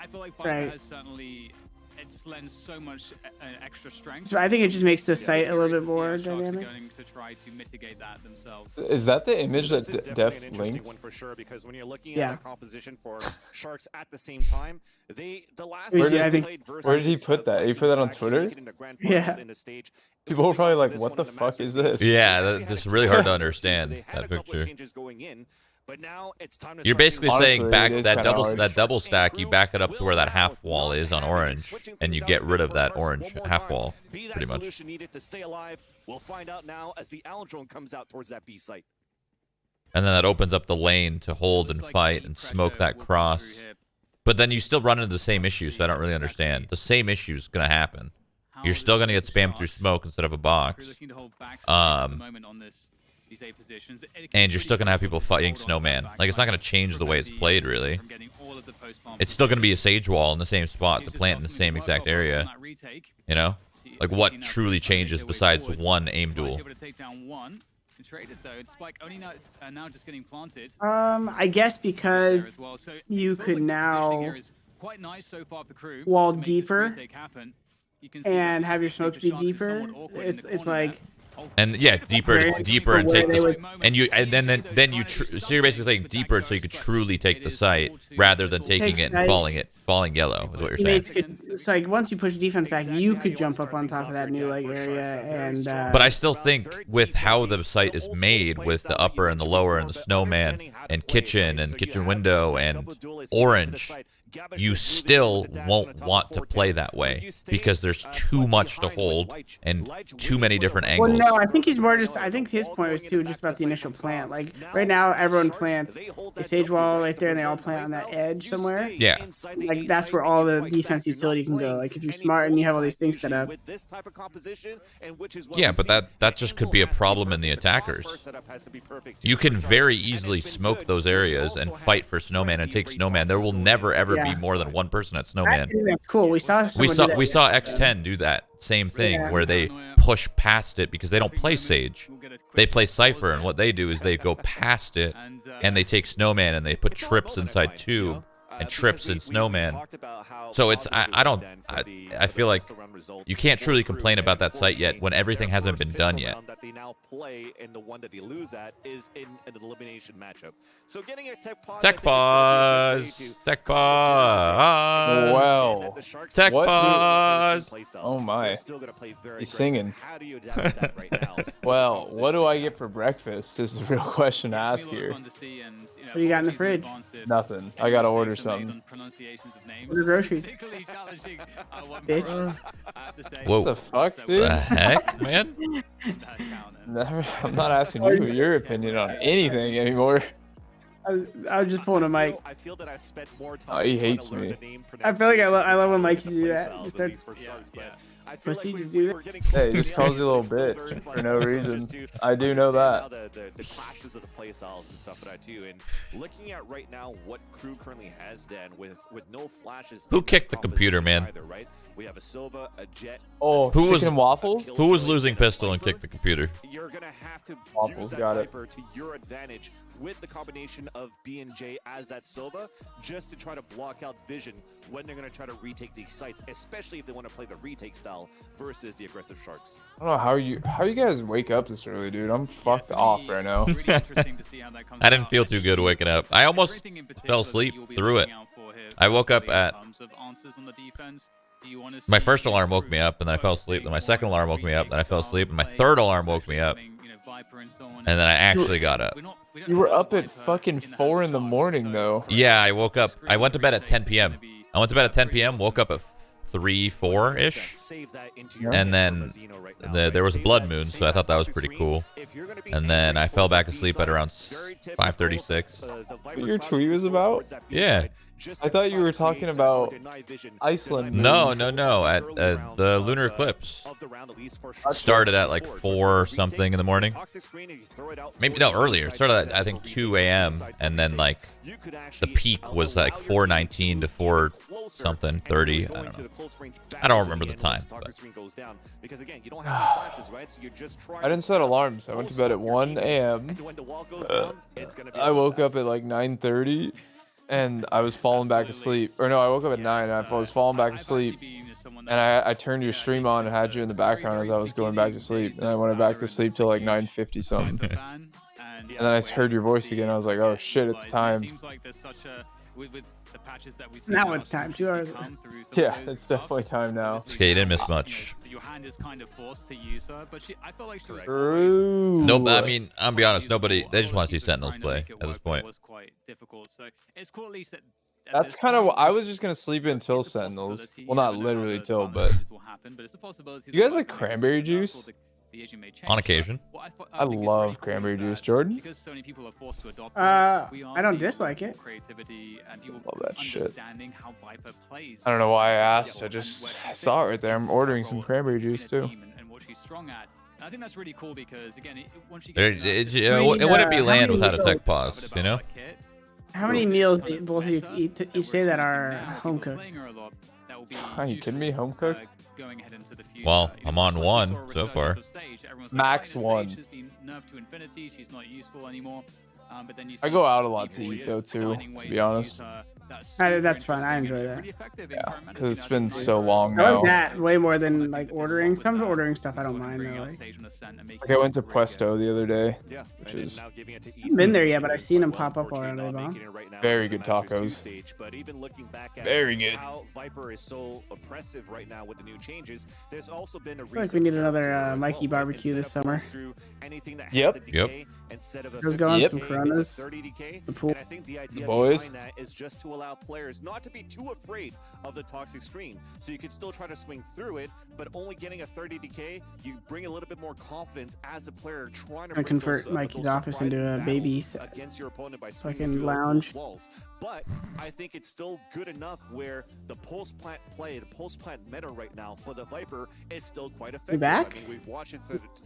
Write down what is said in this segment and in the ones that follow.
I feel like Viper has certainly, it just lends so much extra strength. So I think it just makes the site a little bit more dynamic. Going to try to mitigate that themselves. Is that the image that Def linked? One for sure, because when you're looking at the composition for Sharks at the same time, the last where did he put that? He put that on Twitter? Yeah. People were probably like, "What the fuck is this?" Yeah, that's really hard to understand that picture. But now it's time to You're basically saying back that that double stack, you back it up to where that half wall is on orange, and you get rid of that orange half wall, pretty much. Needed to stay alive. We'll find out now as the Allen drone comes out towards that B site. And then that opens up the lane to hold and fight and smoke that cross. But then you still run into the same issues, so I don't really understand. The same issue is going to happen. You're still going to get spammed through smoke instead of a box. And you're still going to have people fighting Snowman. Like, it's not going to change the way it's played, really. It's still going to be a Sage Wall in the same spot to plant in the same exact area. You know? Like, what truly changes besides one aim duel? I guess because you could now wall deeper and have your smokes be deeper. It's like, and yeah, deeper and take this, and then you so you're basically saying deeper so you could truly take the site rather than taking it and falling yellow is what you're saying. It's like once you push defense back, you could jump up on top of that new leg area and. But I still think with how the site is made, with the upper and the lower and the snowman and kitchen window and orange, you still won't want to play that way because there's too much to hold and too many different angles. Well, no, I think he's more just. I think his point was too just about the initial plant. Like right now, everyone plants a Sage Wall right there, and they all plant on that edge somewhere. Yeah. Like that's where all the defense utility can go. Like if you're smart and you have all these things set up. Yeah, but that just could be a problem in the attackers. You can very easily smoke those areas and fight for Snowman and take Snowman. There will never ever be more than one person at Snowman. Cool. We saw X10 do that same thing where they push past it because they don't play Sage. They play Cypher, and what they do is they go past it and they take Snowman and they put trips inside tube and trips in Snowman. So it's I feel like you can't truly complain about that site yet when everything hasn't been done yet. Tech pause. Tech pause. Well. Tech pause. Oh my. He's singing. Well, what do I get for breakfast is the real question to ask here. What do you got in the fridge? Nothing. I gotta order something. Order groceries. Bitch. Whoa. What the fuck, dude? The heck, man? I'm not asking you your opinion on anything anymore. I was just pulling a mic. Oh, he hates me. I feel like I love when Mikey do that. Just starts, pussy, just do that. Hey, he just calls you a little bitch for no reason. I do know that. The clashes of the play styles and stuff like that too. And looking at right now what Crew currently has done with no flashes. Who kicked the computer, man? Either, right? We have a Silva, a Jet. Oh, who was waffles? Who was losing pistol and kicked the computer? You're gonna have to waffles. use Got that it. Viper to your advantage with the combination of B and J as that Silva, just to try to block out vision when they're gonna try to retake these sites, especially if they want to play the retake style versus the aggressive Sharks. I don't know how you guys wake up this early, dude. I'm fucked off right now. I didn't feel too good waking up. I almost fell asleep through it. I woke up at my first alarm woke me up, and then I fell asleep. Then my second alarm woke me up, then I fell asleep, and my third alarm woke me up, and then I actually got up. You were up at fucking 4 in the morning, though. Yeah, I woke up. I went to bed at 10 p.m. I went to bed at 10 p.m., woke up at 3, 4-ish, and then there was a blood moon, so I thought that was pretty cool. And then I fell back asleep at around 5:36. What your tweet was about? Yeah. I thought you were talking about Iceland. No. At the lunar eclipse started at like 4 something in the morning. Maybe no, earlier. It started at I think 2 a.m. and then like the peak was like 4:19 to 4 something 30. I don't know. I don't remember the time. I didn't set alarms. I went to bed at 1 a.m. I woke up at like 9:30. and I was falling back asleep. Or no, I woke up at 9 and I was falling back asleep. And I turned your stream on and had you in the background as I was going back to sleep. And I went back to sleep till like 9:50 something. And then I heard your voice again. I was like, oh shit, it's time. Now it's time. 2 hours. Yeah, it's definitely time now. Okay, you didn't miss much. Your hand is kind of forced to use her, but I felt like she was True. No, I mean, I'll be honest. Nobody. They just want to see Sentinels play at this point. That's kind of. I was just gonna sleep until Sentinels. Well, not literally till, but. You guys like cranberry juice? On occasion. I love cranberry juice, Jordan. I don't dislike it. Love that shit. I don't know why I asked. I saw it right there. I'm ordering some cranberry juice too. I think that's really cool because again, It wouldn't be land without a tech pause, you know. How many meals do both of you eat each day that are home cooked? Are you kidding me? Home cooked? Well, I'm on 1 so far. Max 1. I go out a lot to eat though too, to be honest. That's fun. I enjoy that. Yeah, because it's been so long I now. like that way more than like ordering. Some ordering stuff I don't mind though. Like I went to Puesto the other day, which is I haven't been there yet, but I've seen them pop up already. very good tacos. Very good. How Viper is so oppressive right now with the new changes. There's also been a I feel like we need another Mikey barbecue this summer. Yep. There's going some Coronas. The pool. I think the idea boys. behind that is just to allow players not to be too afraid of the toxic screen. So you can still try to swing through it, but only getting a 30 DK, you bring a little bit more confidence as a player trying to convert Mikey's office into a baby against your opponent by fucking lounge. Walls. But I think it's still good enough where the post plant play, the post plant meta right now for the Viper is still quite effective. Back? I mean, we've watched it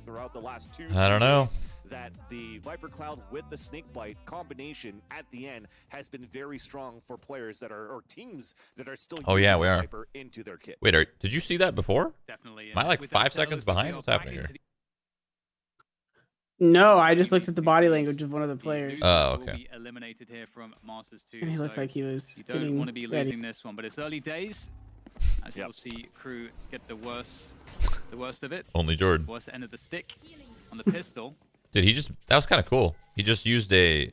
throughout the last 2 I don't know. that the Viper Cloud with the Snake Bite combination at the end has been very strong for players that are, or teams that are still Oh yeah, we are. Viper into their kit. Wait, did you see that before? Definitely. Am I like 5 seconds behind? What's happening here? No, I just looked at the body language of one of the players. Oh, okay. Eliminated here from Masters 2. And he looked like he was You don't want to be ready. losing this one, but it's early days. As you'll see, crew get the worst of it. Only Jordan. Worst end of the stick on the pistol. Did he just? That was kind of cool. He just used I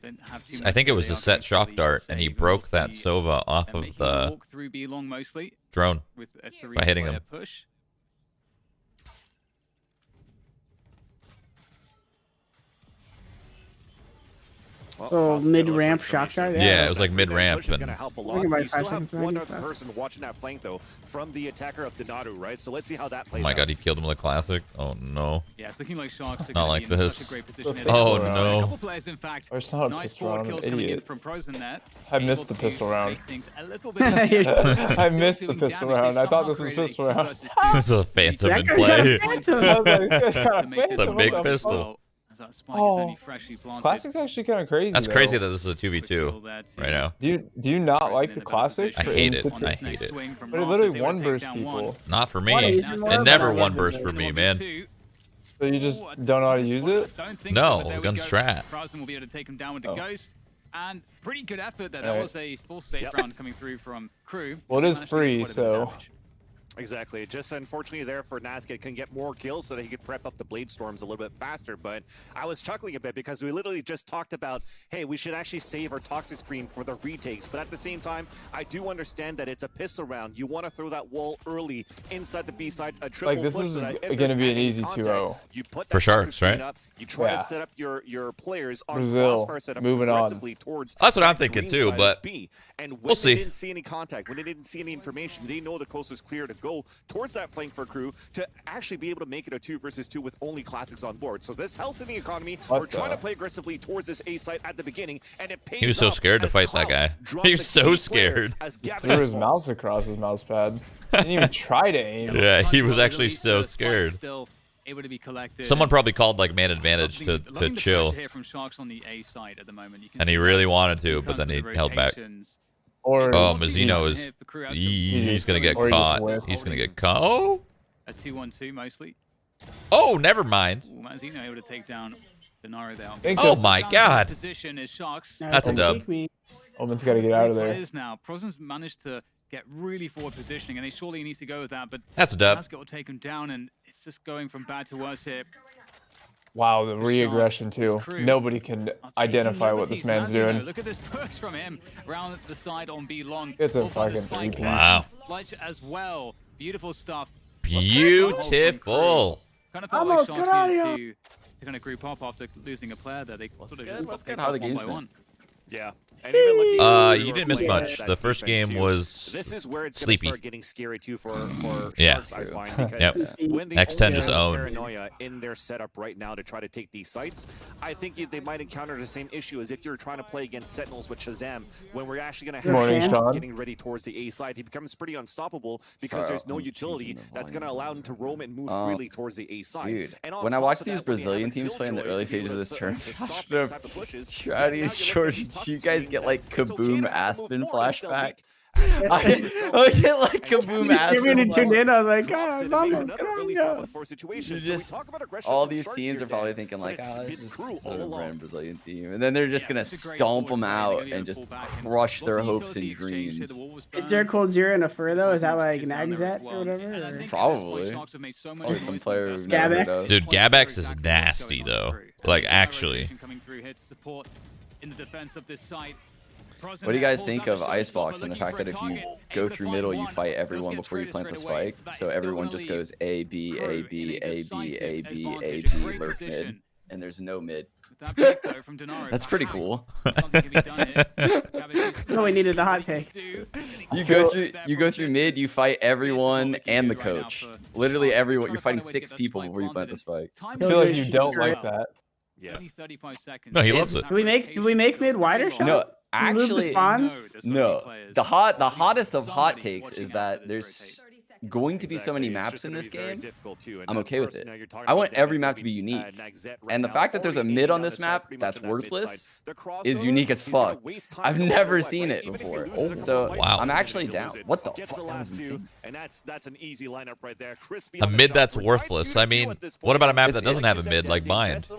think it was a set shock dart, and he broke that Sova off of the walk through B long mostly drone with a by hitting him. push. Oh, mid-ramp shock dart? Yeah, it was like mid-ramp. Going to And help a lot. Think about You still 5 have seconds, one maybe. other person watching that flank, though, from the attacker of DeNaro, right? So let's see how that oh plays my out. god, he killed him with a classic. Oh no. Yeah, it's looking like Sharks are Not gonna like be in this. such a great position here. Oh A no. couple players, in fact. There's not a Nice pistol forward round, kills I'm an coming in idiot. from prozin there. I missed Able the pistol to round. make things a little bit I missed the pistol round. I thought this was pistol round. This is a phantom in That play. guy's got a phantom. It's a big pistol. Oh, Classic's actually kind of crazy. That's though. crazy that this is a 2v2 right now. Do you not like the classic? I for hate it. instance? I hate it. But it literally one burst people. Not for me. Why is It more never about one it? burst for me, man. So you just don't know how to use it? No, gun strat. Prozin will be able to take him down with the Oh. ghost. And pretty good effort there. That Alright. was a full safe round coming through from crew. Well, it is Managed to get free, quite a bit of so- damage. Exactly. Just unfortunately there for NagZ can get more kills so that he could prep up the blade storms a little bit faster. But I was chuckling a bit because we literally just talked about, hey, we should actually save our toxic screen for the retakes. But at the same time, I do understand that it's a pistol round. You want to throw that wall early inside the B side. A triple Like, this push is so that if gonna there's be an any easy contact, 2-0. You put For that Sharks, toxic screen right? up, you try Yeah. to set up your players on Brazil, crossfire setup moving on. aggressively towards That's what I'm that thinking green too, side but of B. And when we'll see. they didn't see any contact, when they didn't see any information, they know the coast is clear to go towards that flank for crew to actually be able to make it a 2 versus 2 with only classics on board. So this helps in the economy. What We're trying the- to play aggressively towards this A site at the beginning, and it pays He was so off scared to as fight that Klaus guy. drops He was a so key player scared. as gaabxx Threw his falls. mouse across his mouse pad. Didn't even try to aim. Yeah, he Well, was at actually least so the spike scared. Still able to be collected. Someone probably called like man advantage to Loving the chill, pressure here from Sharks on the A side at the moment. You can and he see really that wanted in to, but terms then of he the held back. rotations. Or Oh, It's Mazino one is. here for crew as to He's gonna get Or he just caught. whiffed. He's gonna get caught. Oh, a 2-1-2 mostly. oh, never mind. Ooh, Mazino able to take down DeNaro there. Think Oh of- my god. Position is Sharks. That's a Don't dub. peek me. Omen's got to get out of there. Now, Prozin's managed to get really forward positioning, and he surely needs to go with that. But that's a dub. Has got to take him down, and it's just going from bad to worse here. Wow, the re-aggression too. Nobody can identify what this man's doing. Look at this push from him around the side on B long. It's a fucking 3-piece. Wow. Light as well. Beautiful stuff. Beautiful. Kind of felt like Sharks needed to kind of group up after losing a player there. They sort of just got picked up one by one. Yeah. And even looking you didn't miss much. The first game was this is where it's sleepy. Start getting scary too for yeah. Sharks, I find, because Yep. when they NagZ just owned. paranoia in their setup right now to try to take these sites, I think they might encounter the same issue as if you're trying to play against Sentinels with Shazam. When we're actually going to have him getting ready towards the A side, he becomes pretty unstoppable because there's no utility that's going to allow him to roam and move freely towards the A side. Dude, and when I watch these Brazilian teams play in the early stages of this tournament, try to short, you guys get like Kaboom Aspen flashbacks. I get like Kaboom Aspen. I was like, God, you just all these teams are probably thinking like, oh, it's just a random Brazilian team, and then they're just gonna stomp them out and just crush their hopes and dreams. Is there a Cold Zero and a Fur though? Is that like NagZ or whatever? Or? Probably. Probably some player who've never heard of. Dude, gaabxx is nasty though. Like actually. What do you guys think of Icebox and the fact that if you go through middle, you fight everyone before you plant the spike? So everyone just goes A, B, A, B, A, B, A, B, A, B, lurk mid, and there's no mid. That's pretty cool. No, we needed the hot take. You go through mid, you fight everyone and the coach. Literally everyone. You're fighting 6 people before you plant the spike. I feel like you don't like that. Yeah. No, he loves it. Do we make mid wider? No, actually, no. The hottest of hot takes is that there's going to be so many maps in this game. I'm okay with it. I want every map to be unique. And the fact that there's a mid on this map that's worthless is unique as fuck. I've never seen it before. So wow. I'm actually down. What the fuck? That was insane. And that's an easy lineup right there. A mid that's worthless. I mean, what about a map that doesn't have a mid like Bind? That's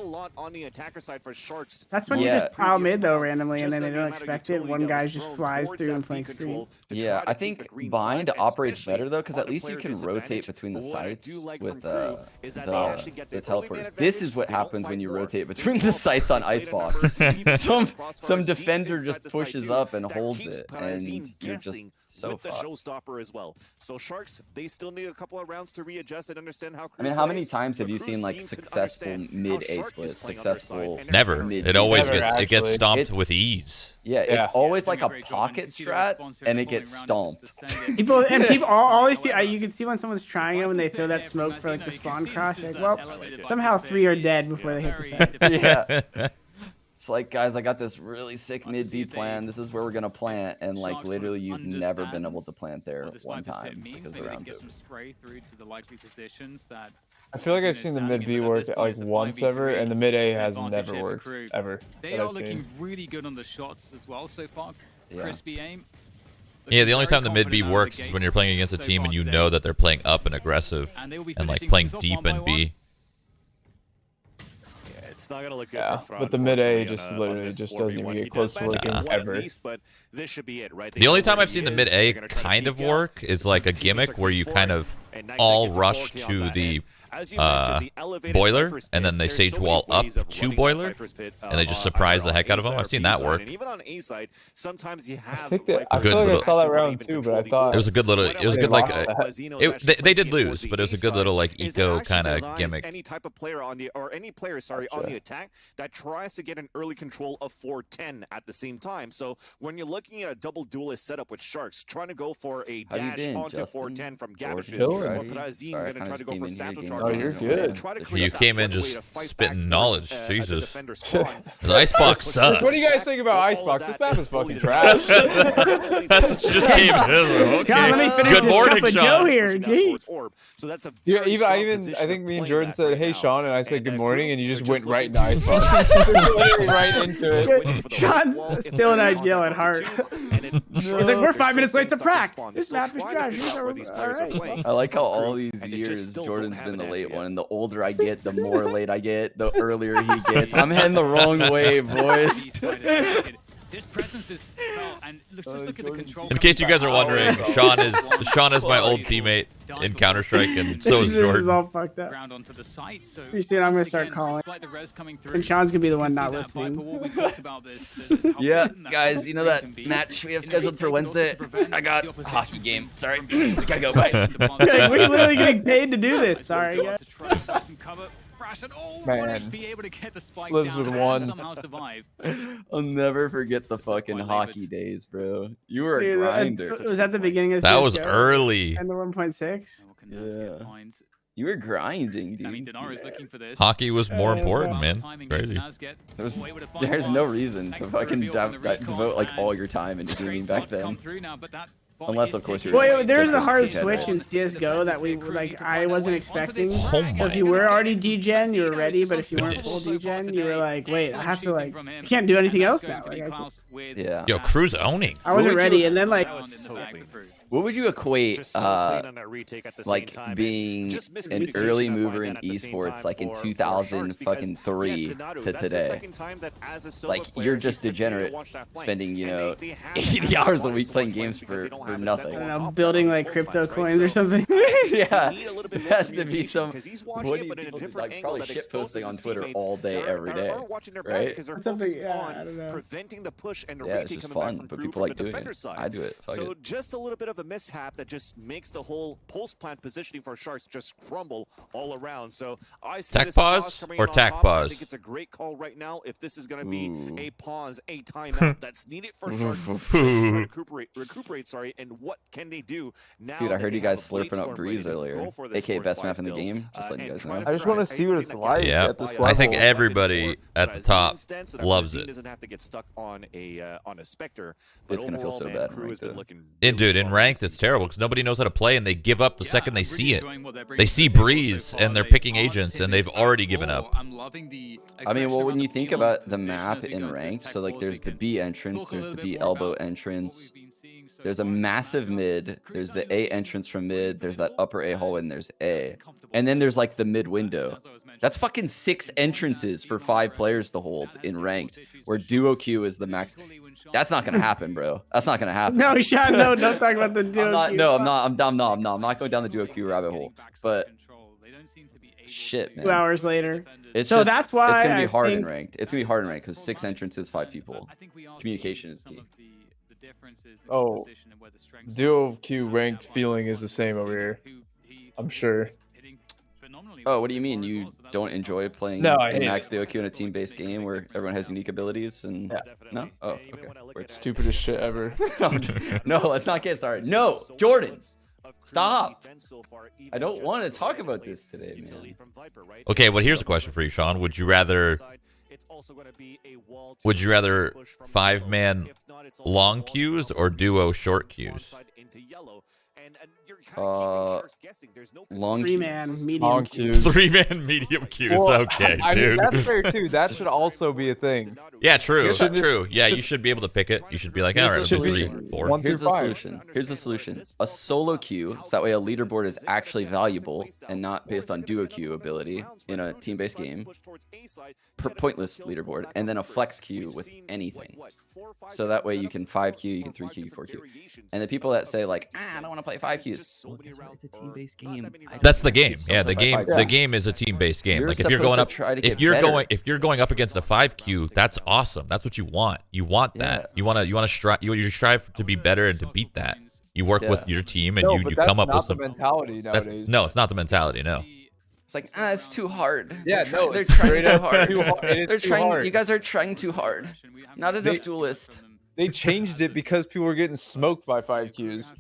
when you just pile mid though randomly and then they don't expect it. One guy just flies through and flank screen. Yeah, I think Bind operates better though because at least you can rotate between the sites with the teleporters. This is what happens when you rotate between the sites on Icebox. Some defender just pushes up and holds it, and you're just so fucked. Showstopper as well. So Sharks, they still need a couple of rounds to readjust and understand how. I mean, how many times have you seen like successful mid A split? Successful. Never. It always gets stomped with ease. Yeah, it's always like a pocket strat, and it gets stomped. People always you can see when someone's trying it when they throw that smoke for like the spawn cross. Like, well, somehow 3 are dead before they hit the site. Yeah. It's like, guys, I got this really sick mid B plan. This is where we're gonna plant, and like literally, you've never been able to plant there one time because the round's over. I feel like I've seen the mid B work like once ever, and the mid A has never worked ever. They are looking really good on the shots as well so far. Crispy aim. Yeah, the only time the mid B works is when you're playing against a team and you know that they're playing up and aggressive and like playing deep in B. It's not gonna look good for but the mid A just literally just doesn't even get close to working ever. But this should be it, right? The only time I've seen the mid A kind of work is like a gimmick where you kind of all rush to the boiler and then they sage wall up to boiler and they just surprise the heck out of them. I've seen that work. Even on A side, sometimes you have. I feel like I saw that round too, but I thought it was a good little. It was a good like. They did lose, but it was a good little like eco kind of gimmick. Any type of player on the on the attack that tries to get an early control of 410 at the same time. So when you're looking at a double duelist setup with Sharks, trying to go for a dash onto 410 from gaabxx or Prozin going to try to go for satchel. Oh, you're good. You came in just spitting knowledge. Jesus. The Icebox sucks. What do you guys think about Icebox? This map is fucking trash. That's what you just came in. Okay. John, let me finish Good morning, this Sean. Joe here. Jeez. So that's a I think me and Jordan said, "Hey, Sean," and I said, "Good morning," and you just went right into Icebox. Literally right into it. Sean's still an ideal at heart. He's like, we're 5 minutes late to prac. This map is trash. I like how all these years Jordan's been the late one, and the older I get, the more late I get, the earlier he gets. I'm heading the wrong way, boys. His presence is felt And just look at the control. In case you guys are wondering, Sean is my old teammate in Counter-Strike, and so is This is Jordan. all fucked up. Ground onto the site, so Pretty soon I'm gonna start calling. And Sean's gonna be the one not listening. Yeah, guys, you know that match we have scheduled for Wednesday? I got a hockey game. Sorry. Gotta go. Bye. Like, we're literally getting paid to do this. Sorry, guys. Man. Lives with one. I'll never forget the fucking hockey days, bro. You were a Dude, grinder. was that the beginning of That was CS:GO? early. And the 1.6? Yeah. You were grinding, dude. I mean, DeNaro is looking for this. Hockey was more important, man. Crazy. There's no reason to fucking devote like all your time into gaming back then. Unless, of course, you're. Well, there's just a hard dickhead. switch in CS:GO that we like. I wasn't expecting. Oh So my. if you were already degen, you were ready. But if you weren't full degen, you were like, wait, I have to like, I can't do anything else now. Like, Yeah. Yo, KRÜ's owning. I wasn't What would ready, you- and then like, What would you equate Just so clean on that retake at the like same time. being Just an miscommunication early on my mover in end at the same esports time like in for 2000 Sharks, fucking because, 3 yes, DeNaro, to that's the today? second time that as a Silva Like player, you're he's just continued to degenerate watch that flank. spending, you And know, they have 80 to hours a have week one playing point games because they don't for have a nothing. I Sentinel don't on know, top building of like those crypto plans, right? coins or So, something. Yeah, need a little bit it more has to be some. communication, 'cause he's watching What it, do but in a people different like? angle Probably that shit exposes posting on his Twitter teammates all day, that every are day, watching their back right? because they're Something- focused yeah, I on don't know. preventing the push and the Yeah, it's retake just coming back fun, from but KRÜ people from like the doing defender it. side. I do it. Fuck So it. just a little bit of a mishap that just makes the whole post plant positioning for Sharks just crumble all around. So I see Tac this pause coming or in on tac top. I pause? think it's a great call right now. If this is going to be Ooh. a pause, a timeout that's needed for Sharks to try to recuperate. Sorry, and what can they do now? Dude, I that heard they you have guys a Blade slurping up Storm Breeze ready to earlier, go for this aka first best buy map in the still, game. Just letting you and guys try know. to I just want to thrive. see what it's like Yeah. at this I level. think everybody at the top loves it. Doesn't have to get stuck on a Spectre. It's gonna feel so bad in KRÜ has been ranked, looking And really dude, in strong ranked, this it's terrible because nobody knows how to play, and they give up the second they I'm see really it. enjoying what they're bringing They to see the table Breeze so and far. they're They picking aren't agents, and timid they've already at given all. up. I'm loving the I mean, well, aggression when around you the think field about and the position map as we in go into ranked, tech so like wars, there's we the can B entrance, talk a there's the little B bit more elbow about what entrance, we've been seeing so there's a far in this massive matchup. mid, KRÜ there's starting the to A look entrance from really mid, there's that playable upper A hole, and there's A. comfortable And then with there's it. like the mid And window. as I was mentioning, That's fucking 6 entrances for 5 players to hold in ranked, where duo queue is the max. That's not gonna happen, bro. That's not gonna happen. No, Sean, no, don't talk about the duo. I'm not. queue. No, I'm not going down the duo queue rabbit hole. But shit, 2 man. hours later. It's So just, that's why it's gonna be I hard in think- ranked. It's gonna be hard in ranked because 6 entrances, 5 people. Communication is key. Oh, duo queue ranked feeling is the same over here. I'm sure. Oh, what do you mean? You don't enjoy playing No, I in hate max duo queue in a team-based game where everyone has unique abilities and Yeah. no? Oh, okay. It's stupidest shit ever. No, let's not get started. No, Jordan, stop. I don't want to talk about this today, man. Okay, well, here's a question for you, Sean. Would you rather 5-man long queues or duo short queues? Long 3-man, queues. medium. Long queue. queues. 3-man medium queues. Well, Okay, I mean, dude. that's fair too. That should also be a thing. Yeah, true. It should- True. Yeah, you should be able to pick it. You should be like, all right, let's do Should be- 3, 4. One Here's through the 5. solution. Here's the solution. A solo queue, so that way a leaderboard is actually valuable and not based on duo queue ability in a team-based game. Pointless leaderboard, and then a flex queue with anything. So that way you can 5 queue, you can 3 queue, 4 queue. And the people that say like, I don't want to play 5 queues. Well, guess what? It's a team-based game. That's the game. Yeah, the Play game. 5 The queues. game is a team-based game. You're Like if you're supposed going to up, try to if get you're better. going up against a 5 queue, that's awesome. That's what you want. You want that. Yeah. You strive to be better and to beat that. You work with your team and No, you but that's come up not with some. the mentality That's, nowadays. no, it's not the mentality. No. It's like, it's too hard. Yeah, no, they're it's trying straight too up hard. too hard. It is They're too trying. hard. You guys are trying too hard. Not enough duelist. They changed it because people were getting smoked by 5 queues.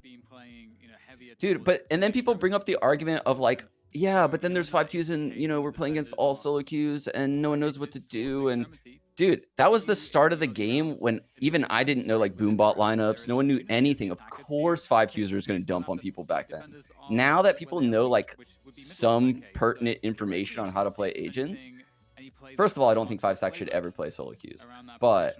Dude, and then people bring up the argument of like, yeah, but then there's 5 queues and we're playing against all solo queues and no one knows what to do. And dude, that was the start of the game when even I didn't know like boombot lineups. No one knew anything. Of course 5 queues are just going to dump on people back then. Now that people know like some pertinent information on how to play agents, first of all, I don't think 5 stack should ever play solo queues. But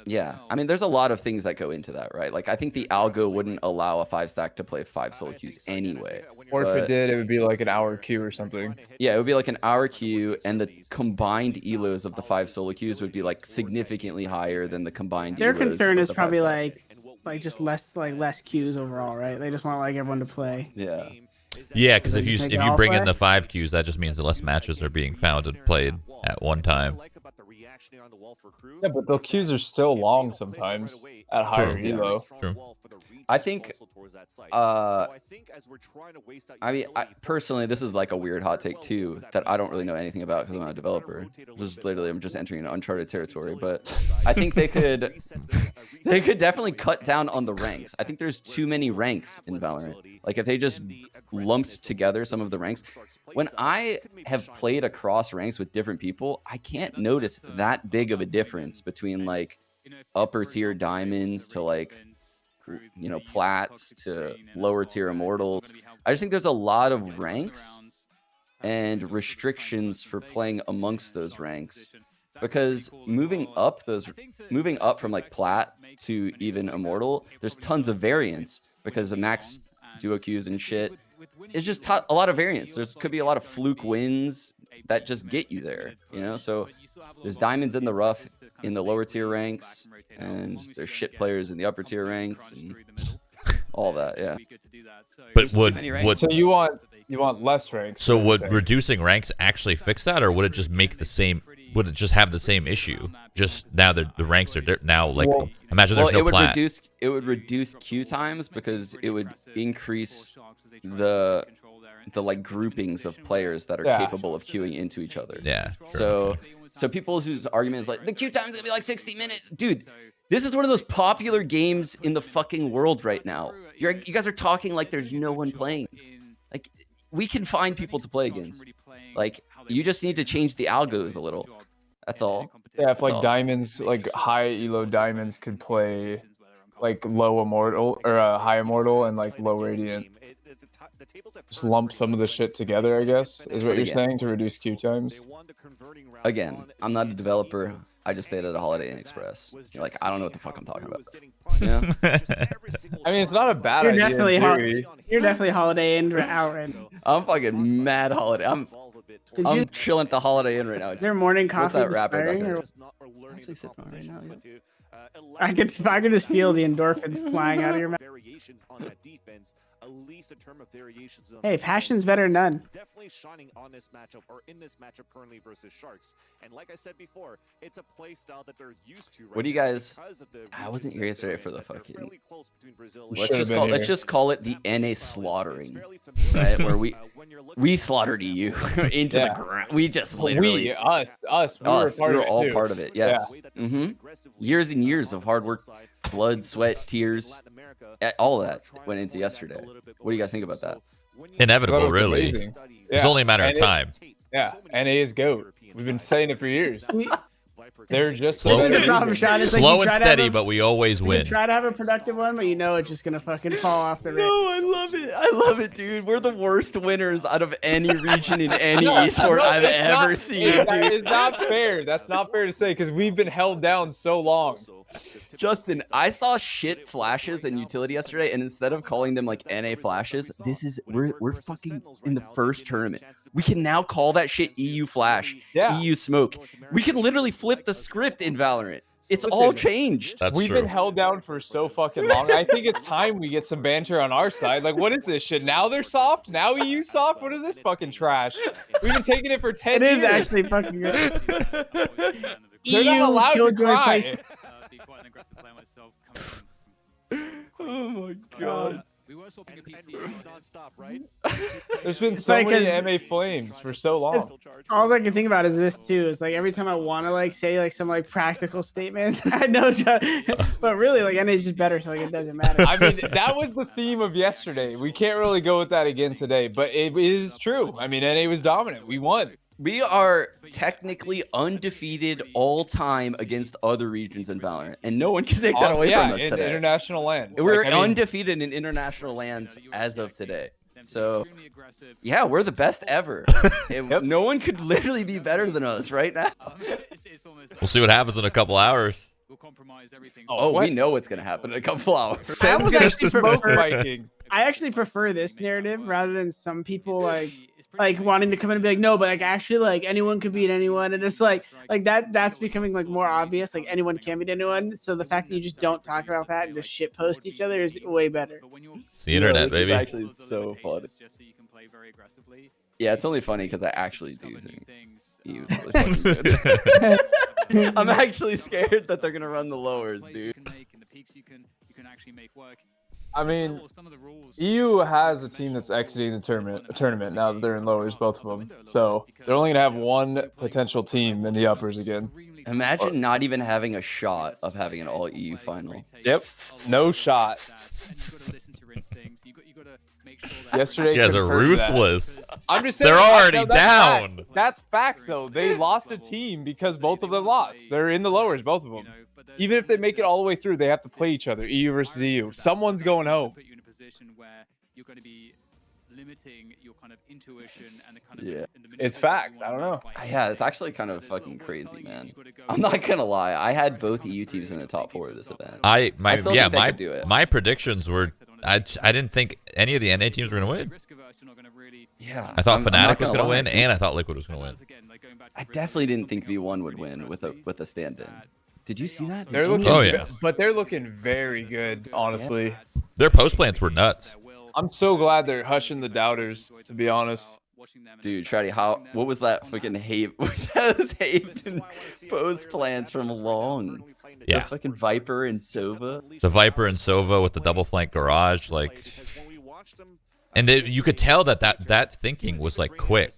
Yeah, I mean, there's a lot of things that go into that, right? Like, I think the algo wouldn't allow a 5-stack to play 5 solo queues anyway. Or if but- it did, it would be like an hour queue or something. Yeah, it would be like an hour queue, and the combined elos of the 5 solo queues would be like significantly higher than the combined. Their elos concern of is the probably 5-stack. like just less queues overall, right? They just want like everyone to play. Yeah. Yeah, because if just you make it all bring in the flex? 5 queues, that just means that less matches are being found and played at one time. Yeah, but the queues are still long sometimes at higher True. elo. True. I think, I mean, personally, this is like a weird hot take too that I don't really know anything about because I'm not a developer. Just literally, I'm just entering an uncharted territory. But I think they could definitely cut down on the ranks. I think there's too many ranks in Valorant. Like if they just lumped together some of the ranks. When I have played across ranks with different people, I can't notice that big of a difference between like upper tier diamonds to like, you know, plats to lower tier immortals. I just think there's a lot of ranks and restrictions for playing amongst those ranks, because moving up from like plat to even immortal, there's tons of variance because of max duo queues and shit. It's just a lot of variance. There's could be a lot of fluke wins that just get you there, you know. So there's diamonds in the rough in the lower tier ranks, and there's shit players in the upper tier ranks, and all that. Yeah. But So you want less ranks? So would reducing ranks actually fix that, or would it just make the same? Would it just have the same issue? Just now the ranks are now like, imagine there's no plat. It would reduce queue times because it would increase the like groupings of players that are capable of queuing into each other. Yeah. True. So people whose argument is like the queue time's gonna be like 60 minutes, dude. This is one of those popular games in the fucking world right now. You guys are talking like there's no one playing. Like we can find people to play against. Like you just need to change the algos a little. That's all. Yeah, if like diamonds, like high elo diamonds could play like low immortal or high immortal and like low radiant. Just lump some of the shit together, I guess, is what you're saying, to reduce queue times. Again, I'm not a developer. I just stayed at a Holiday Inn Express. Like, I don't know what the fuck I'm talking about. Yeah. I mean, it's not a bad You're idea. You're definitely Holiday Inn out right now. I'm fucking mad Holiday. I'm chilling at the Holiday Inn right now. Is there morning coffee? What's that rapper back inspiring, there? or- I'm actually sipping on right now. Yeah. I can just feel the endorphins flying out of your mouth. Hey, passion's better than none. Definitely shining on this matchup, or in this matchup currently versus Sharks. And like I said before, it's a play style that they're used to. What do you guys? I wasn't here yesterday for the fucking. Let's just call it the NA slaughtering, right? Where we slaughtered EU into the ground. We just literally we were all part of it. Yes. Yeah. Years and years of hard work, blood, sweat, tears, all of that went into yesterday. What do you guys think about that? Inevitable, really. It's only a matter of time. Yeah, NA is GOAT. We've been saying it for years. They're just slow and steady, but we always win. Try to have a productive one, but you know it's just gonna fucking fall off the. No, I love it. I love it, dude. We're the worst winners out of any region in any esport I've ever seen. It's not fair. That's not fair to say because we've been held down so long. Justin, I saw shit flashes in utility yesterday, and instead of calling them like NA flashes, we're fucking in the first tournament. We can now call that shit EU flash, EU smoke. We can literally flip the script in Valorant. It's all changed. We've been held down for so fucking long. I think it's time we get some banter on our side. Like, what is this shit? Now they're soft? Now EU soft? What is this fucking trash? We've been taking it for 10 years. It is actually fucking good. They're not allowed to cry. Oh my god. There's been so many MA flames for so long. All I can think about is this too. It's like every time I want to like say like some like practical statement, I know, but really like NA is just better, so like it doesn't matter. I mean, that was the theme of yesterday. We can't really go with that again today, but it is true. I mean, NA was dominant. We won. We are technically undefeated all time against other regions in Valorant, and no one can take that away from us in today. International land. We're undefeated in international lands as of today. So, yeah, we're the best ever. No one could literally be better than us right now. We'll see what happens in a couple hours. compromise everything. Oh, we know what's gonna happen in a couple hours. Sam's gonna smoke Vikings. I actually prefer this narrative rather than some people like wanting to come in and be like, no, but like actually like anyone could beat anyone, and it's like that's becoming like more obvious. Like anyone can beat anyone. So the fact that you just don't talk about that and just shit post each other is way better. It's the internet, This baby. is actually so funny. Yeah, it's only funny because I actually do think he was really fucking good. I'm actually scared that they're gonna run the lowers, dude. I mean, EU has a team that's exiting the tournament now that they're in lowers, both of them. So they're only gonna have one potential team in the uppers again. Imagine not even having a shot of having an all EU final. Yep, no shot. Yesterday, You guys are confirmed that. ruthless. I'm just saying, They're already that's down. Facts. That's facts, though. They lost a team because both of them lost. They're in the lowers, both of them. Even if they make it all the way through, they have to play each other. EU versus EU. Someone's going home. Yeah, it's facts. I don't know. Yeah, it's actually kind of fucking crazy, man. I'm not gonna lie. I had both EU teams in the top 4 of this event. My predictions were I didn't think any of the NA teams were gonna win. Yeah, I thought Fnatic was gonna win, and I thought Liquid was gonna win. I definitely didn't think V1 would win with a stand-in. Did you see that? They're looking, but they're looking very good, honestly. Yeah. Their post plants were nuts. I'm so glad they're hushing the doubters, to be honest. Dude, Shroud, what was that fucking hate? That was Haven post plans from Long. Yeah. The fucking Viper and Sova. The Viper and Sova with the double flank garage, like, and you could tell that thinking was like quick.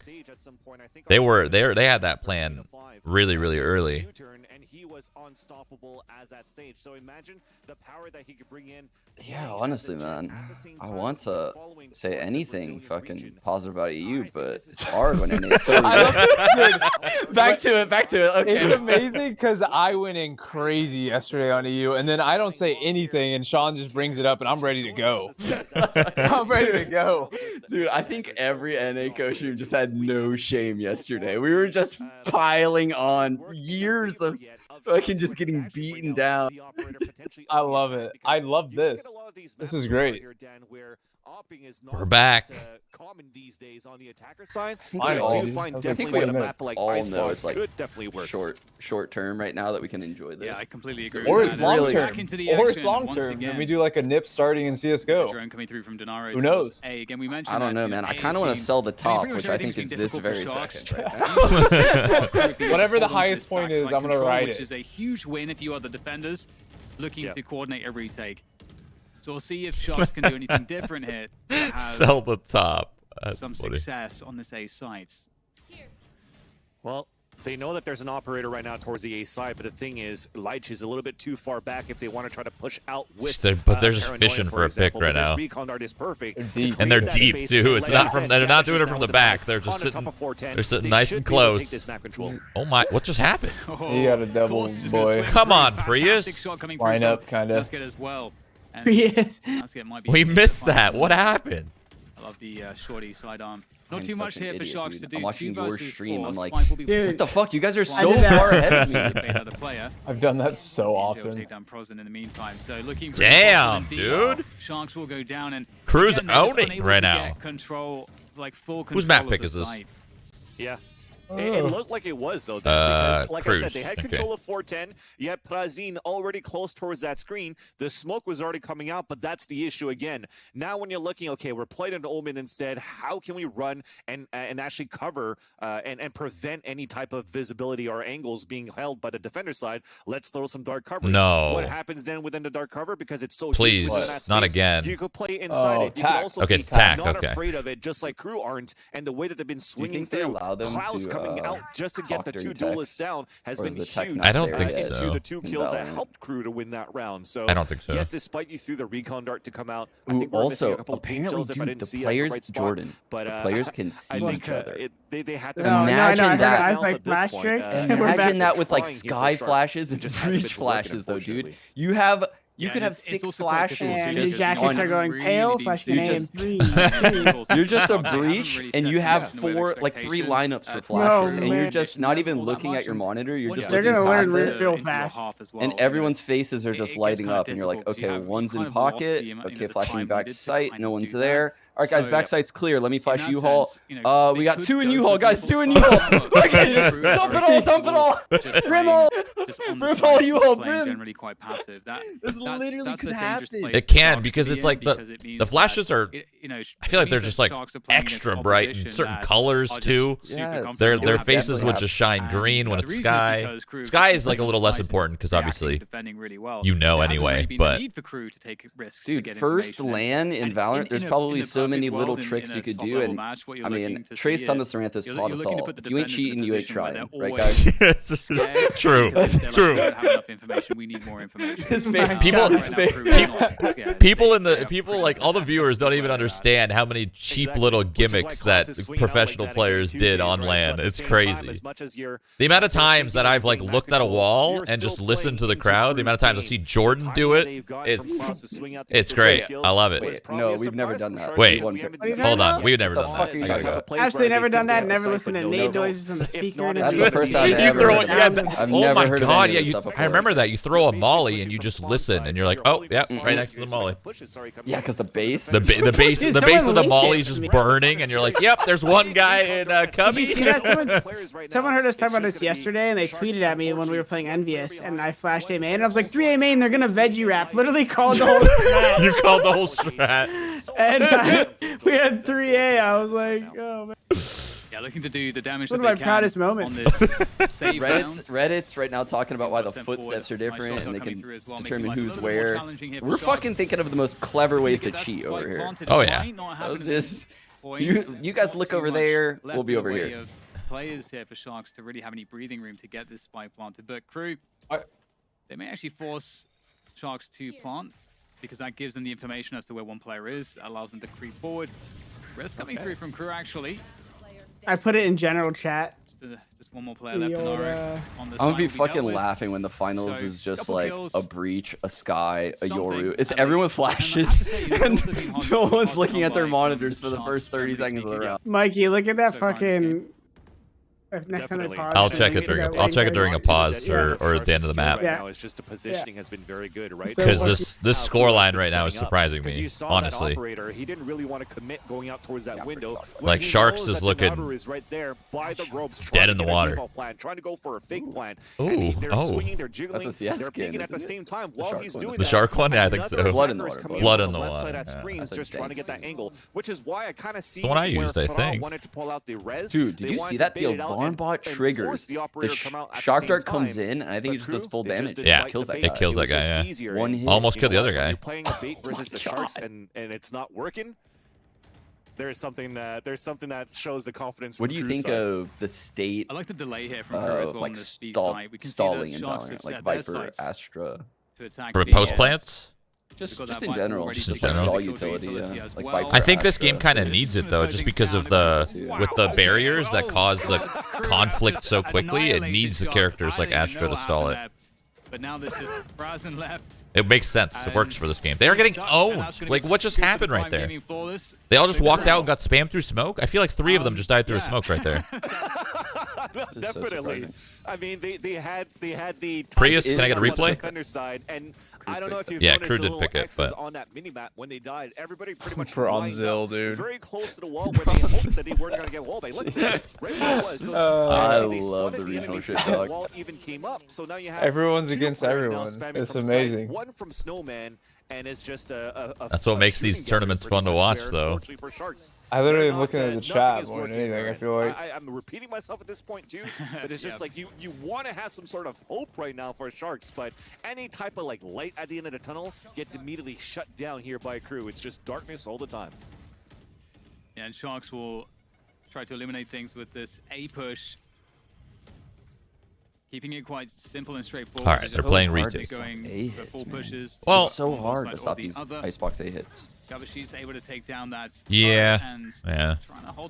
They had that plan really early. Unstoppable as that stage. So imagine the power that he could bring in. Yeah, honestly, man, I want to say anything fucking positive about EU, but it's hard when it's so back to it. Okay. It's amazing because I went in crazy yesterday on EU, and then I don't say anything, and Sean just brings it up, and I'm ready to go. I'm ready to go. Dude, I think every NA co-stream just had no shame yesterday. We were just piling on years of fucking just getting beaten down. I love it. I love this. This is great. We're back. Common these days on the attacker side. I think we all know it's like short term right now that we can enjoy this. Yeah, I completely agree. Or with it's that. long Really term. Or it's long once term. again. And we do like a nip starting in CS:GO. Drone coming through from DeNaro. Who knows? A, again, we mentioned I don't know, man. I kind of want to sell the top, which I think is this very second right now. Whatever the highest point is, I'm gonna ride it. Which is a huge win if you are the defenders looking to coordinate every take. So we'll see if Shots can do anything different here. Sell the top. That's some funny. success on this A site. Well, they know that there's an operator right now towards the A side, but the thing is, Leitch is a little bit too far back if they want to try to push out with. But they're just fishing for a pick right now. Is perfect. They're deep. And they're deep too. It's not from. They're not doing it from the back. They're just sitting. They're sitting nice and close. Oh my! What just happened? He got a double, boy. Come on, Prius. Line up, kind of. As well. We missed that. What happened? I love the shorty sidearm. Not I'm too much such an here for idiot, Sharks dude. to do. I'm watching your stream. I'm like, dude, what the fuck? You guys are I so did that. far ahead of me. I've done that so often. Take down prozin in the meantime. So looking for damn, dude. Sharks will go down and KRÜ's again, owning right now. Control, like full control. Whose map pick is this? Site. Yeah. It looked like it was, though, because, like I said, they had control of 410, yet prozin already close towards that screen. The smoke was already coming out, but that's the issue again. Now when you're looking, okay, we're playing an Omen instead, how can we run and actually cover and prevent any type of visibility or angles being held by the defender side? Let's throw some dark cover. No. What happens then within the dark cover? Because it's so please, huge that not space, again. You could play inside it. You could also okay, be tack, not afraid of it, just like KRÜ aren't, and the way that they've been swinging they allow them Klaus to, coming out just to get the two duelists down has been huge. I don't think into so. the 2 kills that helped KRÜ to win that round. So I don't think so. Yes, despite you threw the recon dart to come out. I Ooh, think we're missing also, a couple apparently, of if I didn't dude, the see players, right spot, Jordan, but the players can see each other. They had to Imagine that. I like flash trick. Imagine that with like sky flashes and breach flashes, though, dude. You have You could have 6 flashes And just his jackets are going pale, flashing You A in just- 3. You're just a breach, and you have 3 lineups for flashes, and you're just not even looking at your monitor. You're just They're looking gonna learn past it, real fast. and everyone's faces are just lighting up, and you're like, okay, one's in pocket. Okay, flashing back sight, no one's there. All right, guys, back sight's clear. Let me flash U-Haul. We got 2 in U-Haul, guys. 2 in U-Haul. Okay, dump it all, dump it all. Brim all U-Haul, brim. Generally quite passive. This literally could happen. It can, because it's like the flashes are. I feel like they're just like extra bright in certain colors too. Yes. Their It faces definitely would just shine green when it's sky. Sky is like a little less important because obviously you know anyway. But Dude, first LAN in Valorant, there's probably so many little tricks you could do, and I mean, Trace on the Saranthus taught us all. If you ain't cheating, you ain't trying, right, guys? True. We need more information. It's fair. People like all the viewers don't even understand how many cheap little gimmicks that professional players did on LAN. It's crazy. The amount of times that I've like looked at a wall and just listened to the crowd, the amount of times I see Jordan do it, it's great. I love it. Wait, no, we've never done that. Wait, hold on. We've never done that. Fuck are you talking about? Absolutely never done that. Never listened to Nate noises on the speaker. That's the first time I've You ever throw heard it, of yeah. that. I've Oh never my heard of god, any yeah. of this stuff I remember that. You throw a molly and you just listen, and you're like, oh yeah, right next to the molly. Yeah, because the base. The base of the molly is just burning, and you're like, yep, there's one guy in Cubby. Someone heard us talk about this yesterday, and they tweeted at me when we were playing Envious, and I flashed A main, and I was like, 3A main, they're gonna veggie wrap. Literally called the whole strat. You called the whole strat. And we had 3A. I was like, oh man. Yeah, looking to do the damage. One of that my they can proudest moments. on this save round. Reddit's right now talking about why the footsteps are different, and they can determine who's where. We're fucking thinking of the most clever ways to cheat over here. Oh yeah. Just you guys look over there. We'll be over here. Players here for Sharks to really have any breathing room to get this spike planted, but KRÜ, they may actually force Sharks to plant because that gives them the information as to where one player is, allows them to creep forward. Risk coming through from KRÜ actually. I put it in general chat. Just one more player left. DeNaro on the I'm gonna be side fucking laughing when the finals is just like a breach, a sky, a Yoru. It's everyone with flashes, and no one's looking at their monitors for the first 30 seconds of the round. Mikey, look at that fucking. Next time I pause, I'll check it during a pause or at the end of the map. Yeah. It's just the positioning has been very good, right? Because this score line right now is surprising me, honestly. He didn't really want to commit going out towards that window. Like Sharks is looking dead in the water. Trying to go for a fake plan. Ooh, swinging, they're jiggling, That's a CS they're skin, peeking at the isn't it? same time while he's doing The shark one? Yeah, I think so. Blood in the water. Blood in the water. Side at screens, just trying to get that angle, which is why I kind of see the one I used, I think. wanted to pull out the res. Dude, did you see that? The alarm bot triggers. The shark dart comes in, and I think it just does full damage. Yeah, kills that it guy. kills that guy, yeah. One hit. Almost killed the other guy. You're playing a bait versus the Sharks, and it's not working. There's something that shows the confidence. What do you think of the state I like the delay here from KRÜ as well on like the speed stall, side. We can stalling see in that Sharks Valorant, have like set their Viper, sights Astra, to attack For the post plants? just Because that in Viper general, already just in like general. stall utility, yeah. Like Viper, I think this Astra. game kind of needs it though, just because of with the barriers that cause the conflict so quickly. It needs the characters like Astra to stall it. But now there's just Brazen left. It makes sense. It works for this game. They are getting owned. Like, what just happened right there? They all just walked out and got spammed through smoke? I feel like 3 of them just died through a smoke right there. Definitely. I mean, they had the Prius, can I get a replay? defender side, and I don't know if you've Yeah, noticed KRÜ the did little pick it, X's but on that minimap when they died, everybody pretty much Bronzil, dude. very close to the wall where they hoped that they weren't going to get wallbang. Look at that, right where it was. So I actually, they love spotted the regional enemy shit, before the dog. wall even came up. So now you have Everyone's 2 against players now everyone. spamming It's from site, amazing. one from Snowman, and it's just a That's what makes these shooting tournaments gallery fun to pretty watch, much there, though. unfortunately for Sharks. I literally am Not, looking at the nothing chat is more than working anything. there. I feel like I'm repeating myself at this point too, but it's just like you want to have some sort of hope right now for Sharks, but any type of like light at the end of the tunnel gets immediately shut down here by KRÜ. It's just darkness all the time. Yeah, and Sharks will try to eliminate things with this A push. Keeping it quite simple and straightforward. All right, they're playing hard to retake. stop Going A for hits, full man. pushes. Well, It's so hard to Alongside stop all the these other icebox A hits. gaabxx able to take down that. Yeah. And Yeah.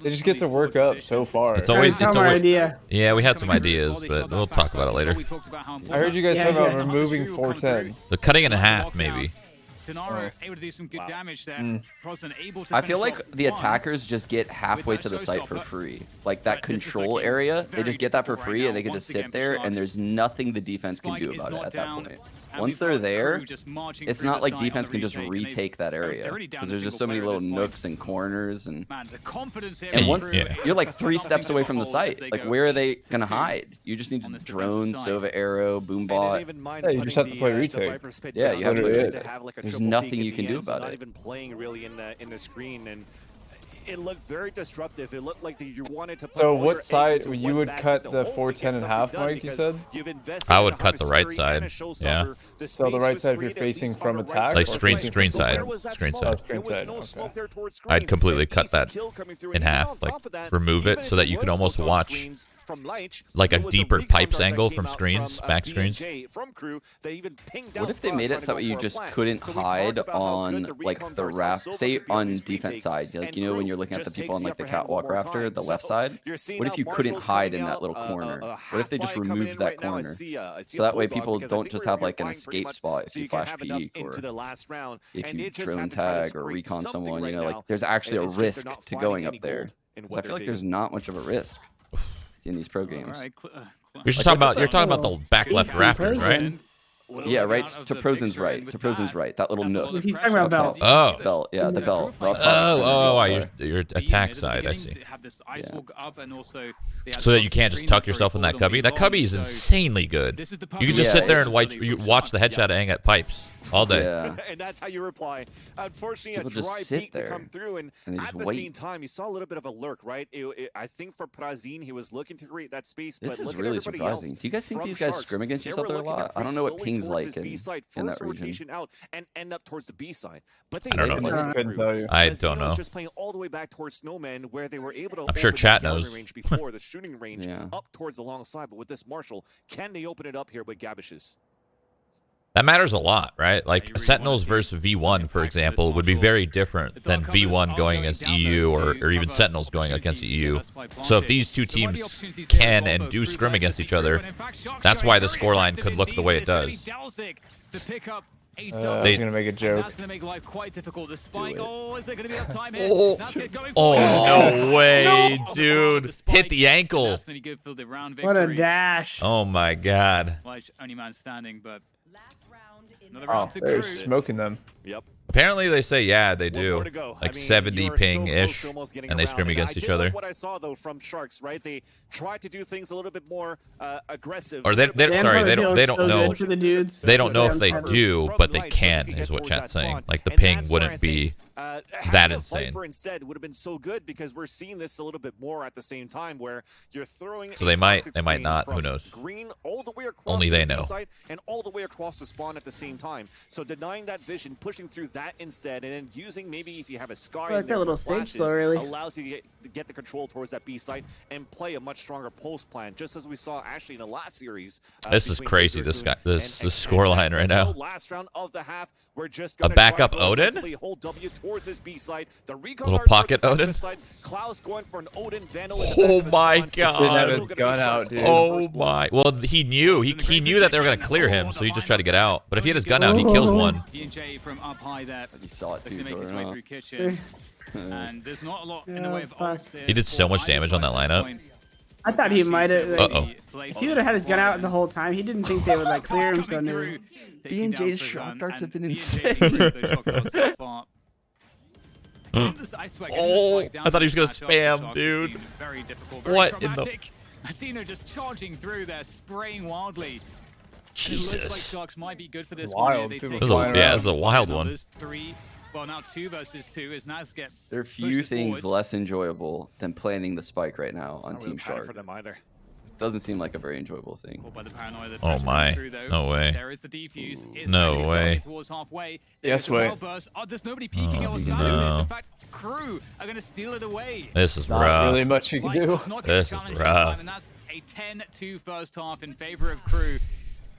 They just get to work up so far. It's always, It's our idea. yeah, we had some ideas, but we'll talk about it later. I heard you guys talk about removing 410. So cutting it in half, maybe. DeNaro able to do some good damage there. Prozin able to I feel finish like off the one. attackers just get halfway to the site for free. Like that control area, they just get that for free and they can just sit there and there's nothing the defense can do about it at that point. Once they're there, it's not like defense can just retake that area because there's just so many little nooks and corners and once you're like 3 steps away from the site. Like where are they gonna hide? You just need drone, Sova arrow, boombot. Yeah, you just have to play retake. Yeah, you have to. There's There's nothing you can do about not it. even playing really in the screen, and it looked very disruptive. It looked like you wanted to. So what side you would cut the 410 in half, Mike? You said. I would cut the right side. Yeah. So the right side if you're facing from attack. Like or screen facing side. from- Screen Oh, side. screen side. Okay. I'd completely cut that in half, like remove it so that you could almost watch like a deeper pipes angle from screens, back screens. What if they made it so that you just couldn't hide on like the raft, say on defense side, like you know when you're looking at the people on like the catwalk rafter, the left side? What if you couldn't hide in that little corner? What if they just removed that corner? So that way people don't just have like an escape spot if you flash peek or if you drone tag or recon someone, you know, like there's actually a risk to going up there. So I feel like there's not much of a risk in these pro games. You're just talking about the back left rafters, right? Yeah, right to Prozin's right. To Prozin's right. That little nook. He's talking about belt. Oh. Belt, yeah, the belt. Your attack side, I see. So that you can't just tuck yourself in that cubby. That cubby is insanely good. You can just sit there and watch the headshot hang at pipes all day. Yeah. And that's how you reply. Unfortunately, People a dry just sit peek to there come through, and they at just the wait. same time, you saw a little bit of a lurk, right? I think for Prozin, he was looking to create that space. This but is look at really everybody surprising. else Do you guys think from these guys Sharks. scrim against They each were other a looking to lot? I don't know what creep ping's solely like towards his B-side, in that first region. rotation out and end up towards the B side. But they I don't didn't know. listen to Couldn't Crew. tell you. I Mazino don't know. was just playing all the way back towards Snowman, where they were able to I'm sure open chat the gallery knows. range before the shooting range Yeah. up towards the long side. But with this Marshall, can they open it up here with gaabxx? That matters a lot, right? Like Sentinels versus V1, for example, would be very different than V1 going against EU or even Sentinels going against EU. So if these two teams can and do scrim against each other, that's why the scoreline could look the way it does. I was gonna make a joke. That's gonna make life quite difficult. The spike. it. Oh, is there gonna be enough time here? Oh, That's it, going oh for it. no way, No! dude. Hit the ankle. That's gonna be good for the round What a victory. dash. Oh my god. Like, only man standing, but another Oh, round to they're Crew. smoking them. Yep. Apparently they say, yeah, they One more do. to go. Like I mean, 70 you are so ping-ish, close to almost getting and they around. scrim against I each did other. like what I saw though from Sharks, right? They tried to do things a little bit more aggressive. Or they Damn, sorry, they feels don't so know. good for the dudes. They don't know if they Damn, do, but they can, is what chat's saying. Like the ping wouldn't be that insane. Viper instead would have been so good because we're seeing this a little bit more at the same time where you're throwing. So a they might, toxic they might screen not. Who from knows? Green all the way across Only the they B know. side and all the way across the spawn at the same time. So denying that vision, pushing through that instead, and then using maybe if you have a sky I like in that there little for stage flashes, flow, really. allows you to get the control towards that B site and play a much stronger post plan, just as we saw actually in the last series. This is between crazy, Laser this Doom guy- this and scoreline NagZ. right now. Last round of the half, we're just A gonna backup try to Odin? aggressively hold W towards this B site. The recon Little guard pocket towards the Odin? side. Klaus going for an Odin Vandal. Oh my god. Didn't have his gun out, dude. Oh my. Well, he knew that they were going to clear him, so he just tried to get out. But if he had his gun out, he kills one. D&J from up high there. You saw it Looking too, to make his way Jordan. through kitchen. And there's not a lot in the way of fuck. ults here He did so for much either damage on that side at lineup. point. I thought he might have. Like, Uh-oh. if he would have had his gun out the whole time, he didn't think they would like clear him. So no. B&J's shock darts have been insane. Oh, I thought he was gonna spam, dude. Very difficult, What very in the- traumatic. Mazino just charging through there, spraying wildly. And it looks like Jesus. Sharks might be good for this Wild. one. Here. They People take This is a- flying yeah, around. this is a wild one. There's three, well now 2 versus 2 as NagZ get There are few pushes things forwards. less enjoyable than planning the spike right now on Not Team really planning Shark. for them either. Doesn't seem like a very enjoyable thing. Caught by the paranoia, the Oh pressure my. comes through, though. No way. There is the defuse. It's No actually way. starting towards halfway. Yes, There's a way. wild burst. Oh, there's nobody peeking Oh, or scanning this. no. In fact, Crew are going to steal it away. This is Not rough. really much you can Lights do. not getting This is challenged rough. time, and that's a 10-2 first half in favor of Crew.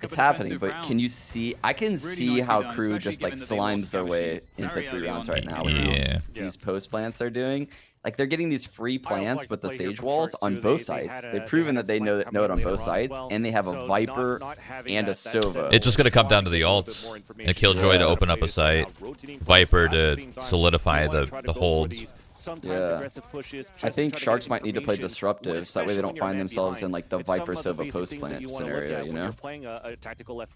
pick up It's a happening, defensive but round. can you see? I can Really see nicely how done, Crew especially just like given that they lost slimes their way Games into very 3 early rounds on. right now with Yeah. these post plants they're doing. Like they're getting these free plants with the sage walls on both sides. They've proven that they know it on both sides, and they have a Viper and a Sova. It's just going to come down to the ults and Killjoy to open up a site, Viper to solidify the holds. Yeah, I think Sharks might need to play disruptive so that way they don't find themselves in like the Viper Sova post plant scenario, you know?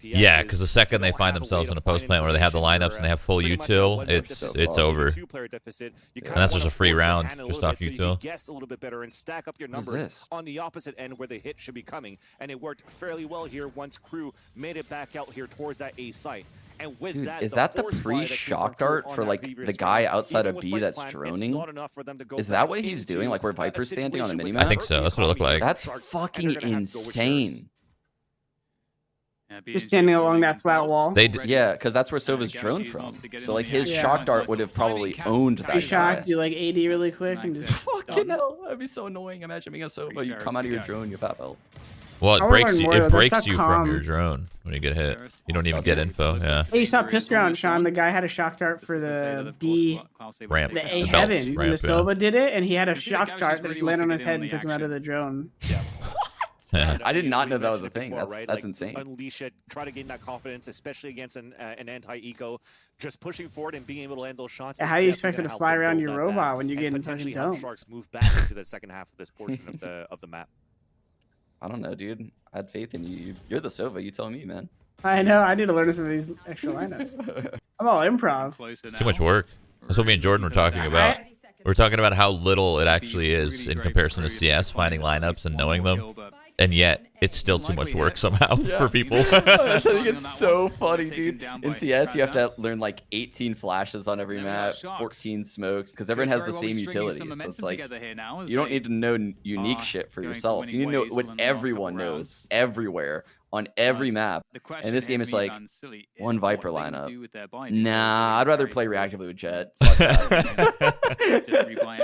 Yeah, because the second they find themselves in a post plant where they have the lineups and they have full util, it's over. And that's just a free round, just off util. Guess a little bit better and stack up your numbers on the opposite end where the hit should be coming, and it worked fairly well here once KRÜ made it back out here towards that A site. And with Dude, that, is that the pre-shock dart for like the guy outside of B that's droning? Is that what he's doing? Like where Viper's standing on the minimap? I think so. That's what it looked like. That's fucking insane. Just standing along that flat wall. Yeah, because that's where Sova's drone from. So like his shock dart would have probably owned that guy. Shocked you like 80 really quick and just fucking hell. That'd be so annoying. Imagine being a Sova. You come out of your drone, you pop out. Well, it breaks you from your drone when you get hit. You don't even get info. Yeah. Hey, you saw piss ground, Sean. The guy had a shock dart for the B ramp. The A heaven. And the Sova did it, and he had a shock dart that just landed on his head and took him out of the drone. I did not know that was a thing. That's insane. Unleash it, try to gain that confidence, especially against an anti-eco. Just pushing forward and being able to land those shots. How do you expect it to fly around your robot when you get in fucking dome? Sharks move back into the second half of this portion of the map. I don't know, dude. I had faith in you. You're the Sova. You tell me, man. I know. I need to learn some of these extra lineups. I'm all improv. It's too much work. That's what me and Jordan were talking about. We're talking about how little it actually is in comparison to CS, finding lineups and knowing them. And yet, it's still too much work somehow for people. I think it's so funny, dude. In CS, you have to learn like 18 flashes on every map, 14 smokes, because everyone has the same utility. So it's like, you don't need to know unique shit for yourself. You need to know what everyone knows, everywhere, on every map. And this game is like, one Viper lineup. Nah, I'd rather play reactively with Jet.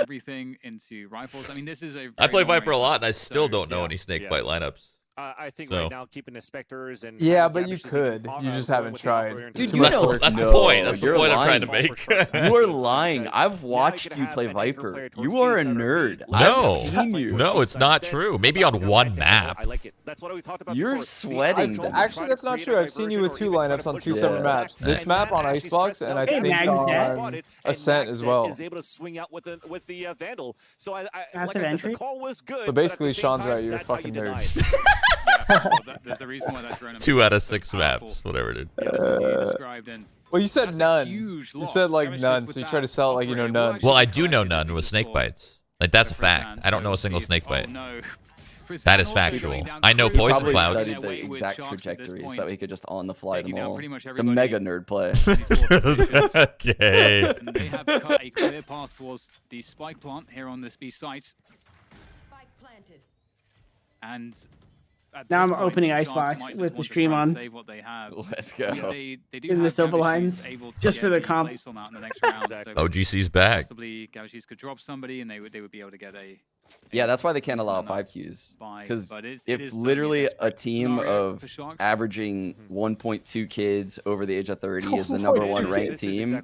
Everything into rifles. I mean, this is I play Viper a lot, and I still don't know any snakebite lineups. I think right now keeping the Spectres and but you could. You just haven't tried. Dude, that's the point. That's the point I'm trying to make. You are lying. I've watched you play Viper. You are a nerd. No, I've seen you. No, it's not true. Maybe on one map. I like it. That's what we talked about. You're sweating. Actually, that's not true. I've seen you with 2 lineups on 2 separate maps. This map on Icebox, and I think on Ascent as well. Is able to swing out with the Vandal. So I like I said, the call was good. So basically, Sean's right. You're a fucking nerd. There's a reason why that drone 2 out of 6 maps, whatever, dude. Well, you said none. You said like none, so you try to sell it like you know none. Well, I do know none with snake bites. Like that's a fact. I don't know a single snake bite. That is factual. I know poison clouds. Studied the exact trajectories that we could just on the fly them all. The mega nerd play. Okay. And they have cut a clear path towards the spike plant here on this B site. Spike planted. And now I'm opening Icebox with the stream on. Let's go. In the Sova lines, just for the comp. OGC's back. Possibly gaabxx could drop somebody, and they would be able to get a. Yeah, that's why they can't allow 5Qs. Because if literally a team of averaging 1.2 kids over the age of 30 is the #1 ranked team,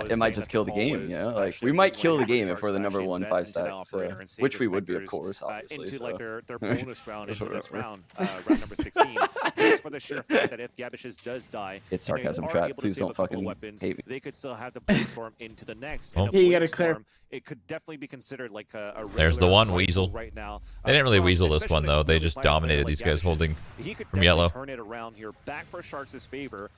it might just kill the game. You know, like we might kill the game if we're the #1 5-stack, which we would be, of course, obviously. Into like their bonus round into this round, round number 16. Just for the sheer fact that if gaabxx does die, it's sarcasm trap. Please don't fucking hate me. They could still have the Bladestorm into the next. Oh. Yeah, you gotta clear. It could definitely be considered like a There's the one weasel. Right now. They didn't really weasel this one though. They just dominated these guys holding from yellow. Turn it around here, back for Sharks' favor,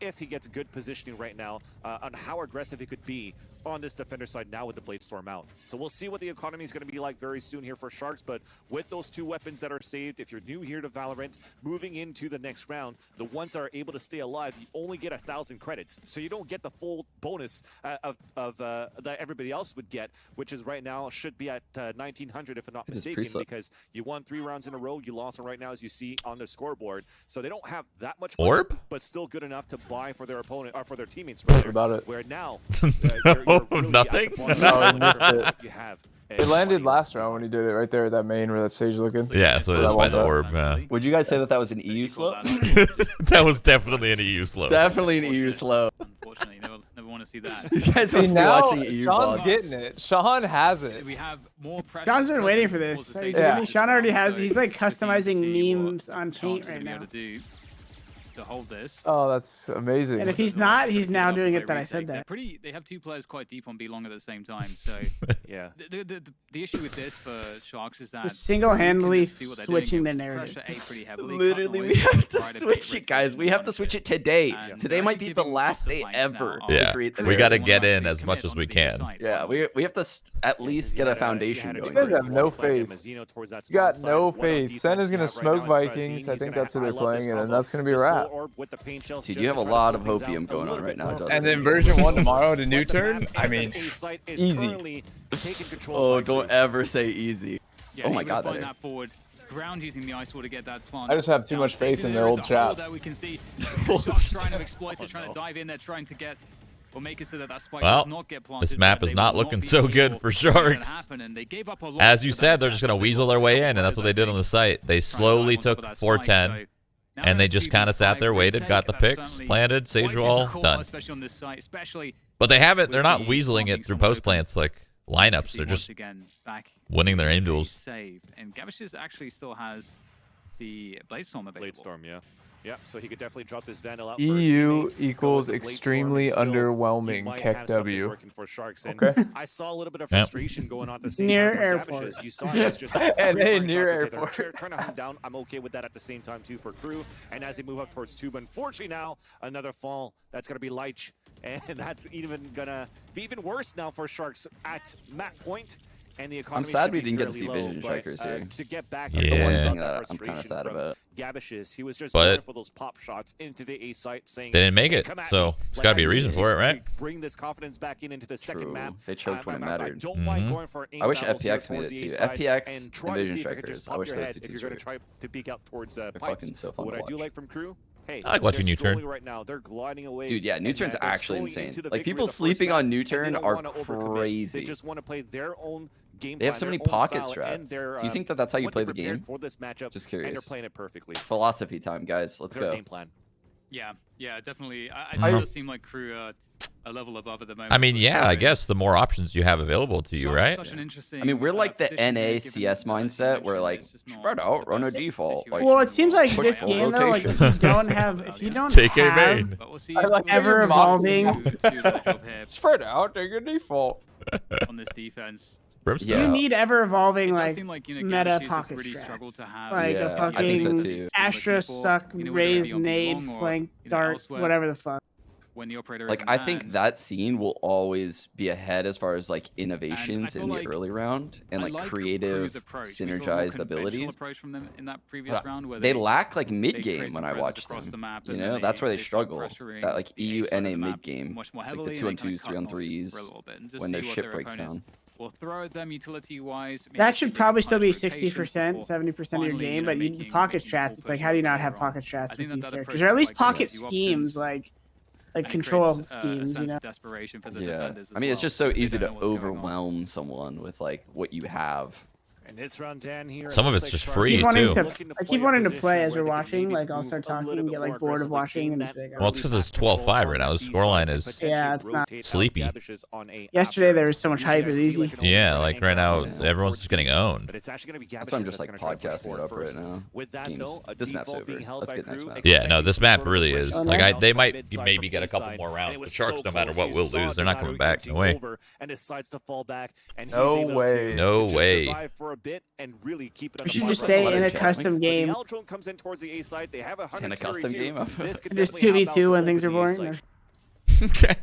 if he gets good positioning right now on how aggressive he could be on this defender side now with the Bladestorm out. So we'll see what the economy is going to be like very soon here for Sharks, but with those 2 weapons that are saved, if you're new here to Valorant, moving into the next round, the ones that are able to stay alive, you only get 1,000 credits. So you don't get the full bonus of that everybody else would get, which is right now should be at 1,900 if I'm not mistaken, because you won 3 rounds in a row, you lost them right now as you see on the scoreboard. So they don't have that much orb, money, but still good enough to buy for their opponent or for their teammates. About it. Where now really nothing. No, he missed it. It landed last round when he did it right there at that main where that stage looking. Yeah, so it is by the orb. Would you guys say that was an EU slow? That was definitely an EU slow. Definitely an EU slow. Unfortunately, never want to to see that. You guys See, must be now watching EU Sean's vlogs. getting it. Sean has it. We have more pressure. Sean's been waiting for this. Are you kidding me? Sean already has. He's like customizing memes on Paint right now. To hold this. Oh, that's amazing. And if he's not, he's now doing it that I said that. They have two players quite deep on B long at the same time. So Yeah. The issue with this for Sharks is that Just single-handedly you can just do what they're switching doing. the narrative. Pressure A pretty heavily, Literally, cut we noise, have to try to switch beat it, guys. We have to switch it today. And Today might be the giving last up the day flanks ever now to Yeah. create the We got to narrative. get in as much as we can. Yeah, we have to at least get a foundation You going. guys have no faith. You got no faith. Sen is gonna smoke Vikings. I think that's who they're playing, and then that's gonna be a wrap. Dude, you have a lot of hopium going on right now, Justin. And then version 1 tomorrow to new turn. I mean, easy. Oh, don't ever say easy. Yeah, Oh my he God, would find that that forward ground using the ice wall to get that plant. I just have too much faith in their old traps. That we can see Sharks trying to exploit it, trying to dive in there, trying to get or make it so that spike Well, does not get planted. this map is not looking so good for Sharks. As you said, they're just going to weasel their way in, and that's what they did on the site. They slowly took 410, and they just kind of sat there, waited, got the picks, planted, sage wall, done. But they haven't, they're not weaseling it through post plants like lineups. They're just winning their aim duels. And gaabxx actually still has the Bladestorm available. Bladestorm, yeah. Yeah, so he could definitely drop this Vandal out. EU equals extremely underwhelming. Keck W. Okay. I saw a little bit of frustration going on at the same Near time. airport. You saw it just And then near airport. Trying to hunt down. I'm okay with that at the same time too for KRÜ. And as they move up towards Tube, unfortunately now another fall. That's gonna be Leitch, and that's even gonna be even worse now for Sharks at map point. And the economy I'm sad we should be didn't get to see fairly low, Vision but, Strikers here. To get back, That's the one Yeah. thing that I'm kind of sad about. gaabxx, he was just But going for those pop shots into the A site, saying they didn't make it, "Come at so me." there's Like, got to be a I reason need for it, to right? Bring this confidence back into the second True. map. They choked when it I mattered. don't mind Mhm. going for I wish aim battles here FPX made towards it the too. A side FPX and try and to Vision see if I could Strikers. just I pop wish your those head two if teams you're were going to try to peek out towards They're pipes. fucking so fun What to I do watch. like from KRÜ, hey, I like watching they're New Turn. strolling right now. They're gliding away. Dude, yeah, New and Turn's they're actually strolling insane. into the Like, victory people of the first sleeping map, on New and they Turn don't are wanna overcommit. crazy. They just want to play their own game. They have plan, so many their own pocket style, and strats. they're, Do you think that that's how you what play they the prepared game? for this matchup? Just And they're curious. playing it perfectly. Philosophy time, guys. Let's Their go. game plan. Yeah, definitely. It Mhm. does seem like KRÜ a level above at the moment. I mean, but yeah, I Sharks guess the more options you have available to you, are right? such an interesting, I mean, we're like the position here, NA given CS that, as you mindset where, mentioned, like, it's just not spread out, the run a best default. Like, situation Well, it seems like for this a game though, like if rotation. you don't have Take a have main. But we'll see I like if ever your mock evolving do the job here Spread out, take a default. on this defense. Brimstone. Yeah. you need ever evolving It does like seem like, meta gaabxx has pocket really strats. struggled to have like Yeah, a I think so fucking too. Astra suck, whether it raise, be on nade, B long or, flank, you know, dart, elsewhere. whatever the fuck. when the operator Like, is in I think hand. that scene will always be ahead as far as like innovations feel in the like- early round and I like like creative, KRÜ's approach. We saw a more synergized conventional abilities. approach from them in that previous round where They they lack like they mid create game some when I presence watch across the them. map, You and know, then that's where they start struggle. pressuring That like the EU A side of NA the mid map game, much more like the heavily, 2 on and they kinda 2s, 3 on cut noise 3s for a little bit and just when see their what ship their breaks opponents down. will throw at them utility-wise. maybe That see should if they probably can still be punish rotations 60%, before 70% of your finally, game, you know, but you making pocket full strats. It's like, push how do you later not have on. pocket I strats think with these that characters, approach or at is least quite good. pocket You have schemes, options, like and it control creates, a schemes, sense you know. of desperation for the Yeah, defenders I mean, as it's well, just so because they easy don't to know what's going on. overwhelm someone with like what you have. And it's round 10 here. Some of it's just free, keep wanting too. I keep wanting to play as we're watching. Like I'll start talking and get like bored of watching and just be like, Well, it's 'cause it's 12-5 right now. The scoreline is Yeah, it's not sleepy. yesterday there was so much hype. It was easy. Yeah, like right now, Yeah. everyone's just getting owned. But it's actually going to be That's why I'm gaabxx just like that's gonna try to push podcasting it forward up right first. now. With that, Games. though, a This map's default over. being held Let's by get next KRÜ, map. Yeah, no, this map expecting really some is. sort of Like, aggression they from might mid-side maybe from get a couple A-side, more and rounds. it The was Sharks, so no matter close. what, You will saw lose. They're not DeNaro coming back. inching No way. over and decides to fall back, and No he's able way. to No just way. survive for a bit and really keep it We under should five just for stay the in a rest. custom When game. the L drone comes in towards the A side, they have a In a Hunter custom Series game? too. This could Just definitely help out 2v2 when to things are open the boring. A-side.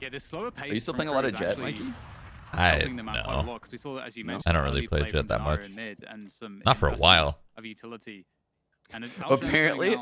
Yeah, this slower pace. Are you still from playing a lot KRÜ of is Jet, actually Mikey? I helping them out quite a no. lot, 'cause we saw that, as you No? mentioned, I don't really early play play Jet from that DeNaro much. in mid and some Not for a investment while. of utility. And Apparently,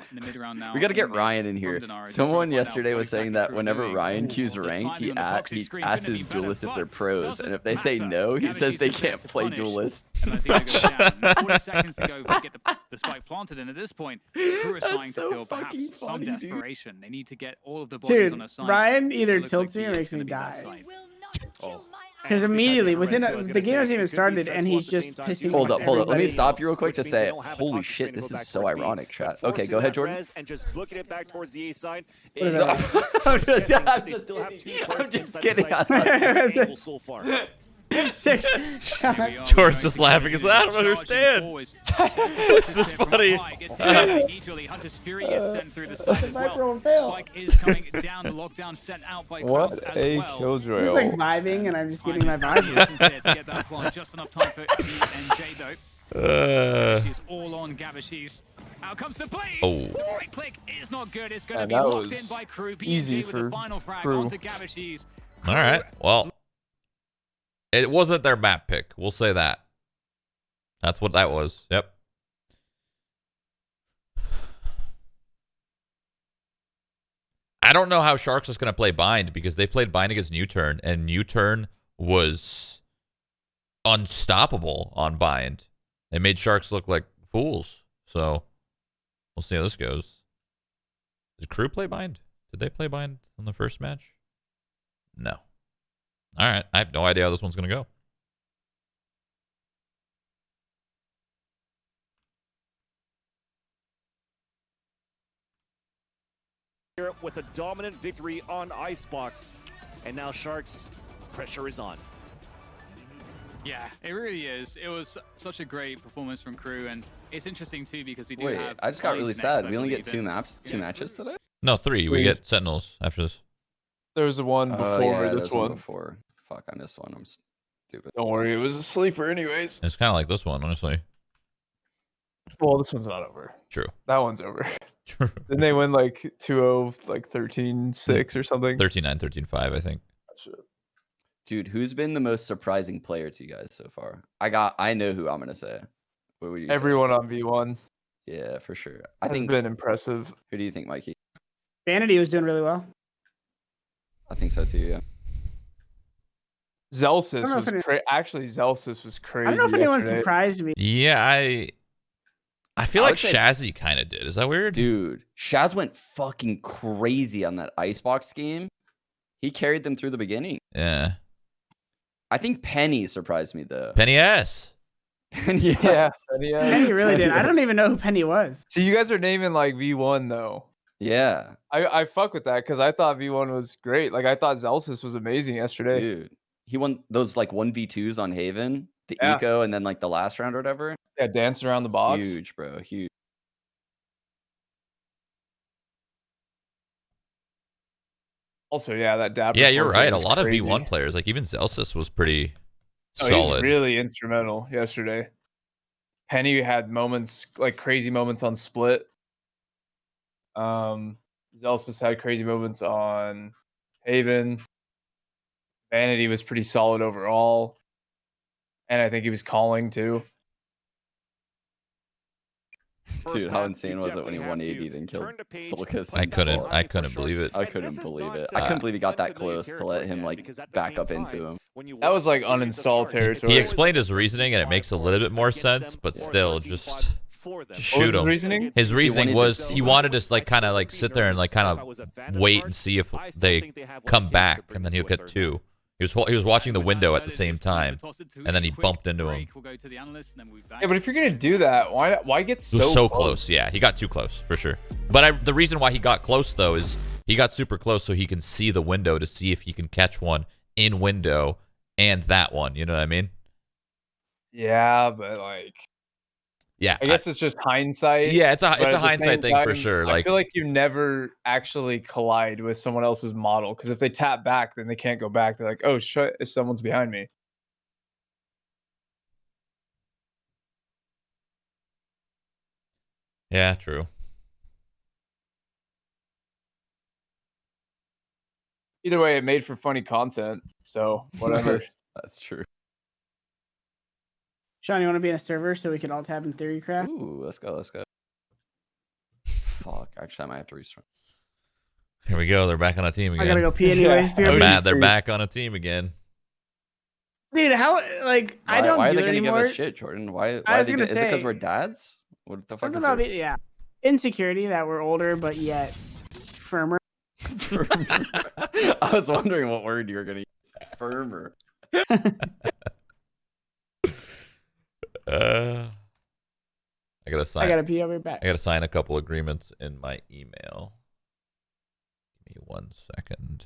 we gotta get Ryan in here. Someone yesterday was saying that whenever Ryan queues ranked, he asks his duelists if they're pros, and if they say no, he says they can't play duelist. And that's gonna go down. 40 seconds to go to get the spike planted, and at this point, KRÜ is That's trying so to feel fucking perhaps some funny, dude. desperation. They need to get all of the bodies on Dude, a side. Ryan either It looks like tilts me or DX makes me gonna be that die. side. will not kill my Because immediately within the game hasn't even started, and he's just pissing. Hold up. Let me everybody stop you real quick which to means they say, don't have a holy toxic shit, train to this go is back so towards B. ironic, But chat. Okay, forcing go ahead, that Jordan. res and just booking it back towards the A side. What is It- that? I'm just, guessing I'm they just still have kidding. two players I'm just inside kidding. the site. Angle so far. George's just laughing. He's like, I don't understand. This is funny. Hunter's Fury is sent through the side as well. Spike is coming down. The lockdown sent out by Klaus What as a well. killjoy. I'm just like vibing, and I'm just getting my vibe. To get that plant. Just enough time for NJ though. She's all on gaabxx. Out comes the blaze. Oh. Right click is not good. It's going to And be that locked in was by KRÜ. easy PNG with the for final frag KRÜ. onto gaabxx. All right. Well, it wasn't their map pick. We'll say that. That's what that was. Yep. I don't know how Sharks is going to play Bind because they played Bind against U-Turn, and U-Turn was unstoppable on Bind. They made Sharks look like fools. So we'll see how this goes. Did KRÜ play Bind? Did they play Bind on the first match? No. All right. I have no idea how this one's going to go. With a dominant victory on Icebox. And now Sharks, pressure is on. Yeah, it really is. It was such a great performance from KRÜ, and it's interesting too because we do Wait, have. I just got really next, sad. I We only get believe, two matches today? No, 3. We Three. get Sentinels after this. There was the one before Oh, yeah, this there's one one. before. Fuck, I missed one. I'm stupid. Don't worry, it was a sleeper anyways. It's kind of like this one, honestly. Well, this one's not over. True. That one's over. True. Didn't they win like 2-0, like 13-6 or something? 13-9, 13-5, I think. Dude, who's been the most surprising player to you guys so far? I know who I'm gonna say. What would you say? Everyone on V1 Yeah, for sure. I I has think. been impressive. Who do you think, Mikey? Vanity was doing really well. I think so too. Yeah. Zelsis know was if actually Zelsis was crazy. I don't know if anyone yesterday. surprised me. Yeah, I feel I like would say- Shazzy kind of did. Is that weird? Dude, Shaz went fucking crazy on that Icebox game. He carried them through the beginning. Yeah. I think Penny surprised me though. Penny S. Penny, Yeah, Penny really did. I don't even know who Penny was. See, you guys are naming like V1 though. Yeah, I fuck with that because I thought V1 was great. Like I thought Zelsis was amazing yesterday. dude. He won those like 1v2s on Haven, the Yeah. eco, and then like the last round or whatever. Yeah, dancing around the box. Huge, bro. Huge. Also, yeah, that dab. Yeah, you're right. A was lot crazy. of V1 players, like even Zelsis was pretty Oh, he was solid. really instrumental yesterday. Penny had moments like crazy moments on split. Zelsis had crazy moments on Haven. Vanity was pretty solid overall. And I think he was calling too. Dude, how insane was it when he 180'd and killed Solkis? I couldn't believe it. I couldn't believe it. I couldn't believe he got that close to let him like back up into him. That was like uninstall territory. He explained his reasoning, and it makes a little bit more sense, but still, just What was shoot his him. reasoning? His reasoning wanted was he wanted to like kind of like sit there and like kind of wait and see if they come back, and then he'll get 2. He was watching the window at the same time, and then he bumped into him. Yeah, but if you're gonna do that, why get It was so close? Yeah, he got too close for sure. But the reason why he got close though is he got super close so he can see the window to see if he can catch one in window and that one. You know what I mean? Yeah, but like, Yeah. I guess it's just hindsight. Yeah, it's but a at the hindsight same thing for time, sure. I Like, feel like you never actually collide with someone else's model because if they tap back, then they can't go back. They're like, oh shit, if someone's behind me. yeah, true. Either way, it made for funny content. So whatever. That's true. Sean, you want to be in a server so we can all tab in Theorycraft? Ooh, let's go. Let's go. Fuck. Actually, I might have to restart. Here we go. They're back on a team again. I gotta go pee anyways. Yeah. They're Oh, mad. They're free. back on a team again. Dude, how like I don't Why are do they it gonna anymore. give us shit, Jordan? Why? I was Is gonna it because say- we're dads? What the fuck Something is about there? it, yeah. Insecurity that we're older but yet firmer. I was wondering what word you were gonna use. Firmer. I gotta sign. I gotta pee. I'll be back. I gotta sign a couple agreements in my email. Give me 1 second.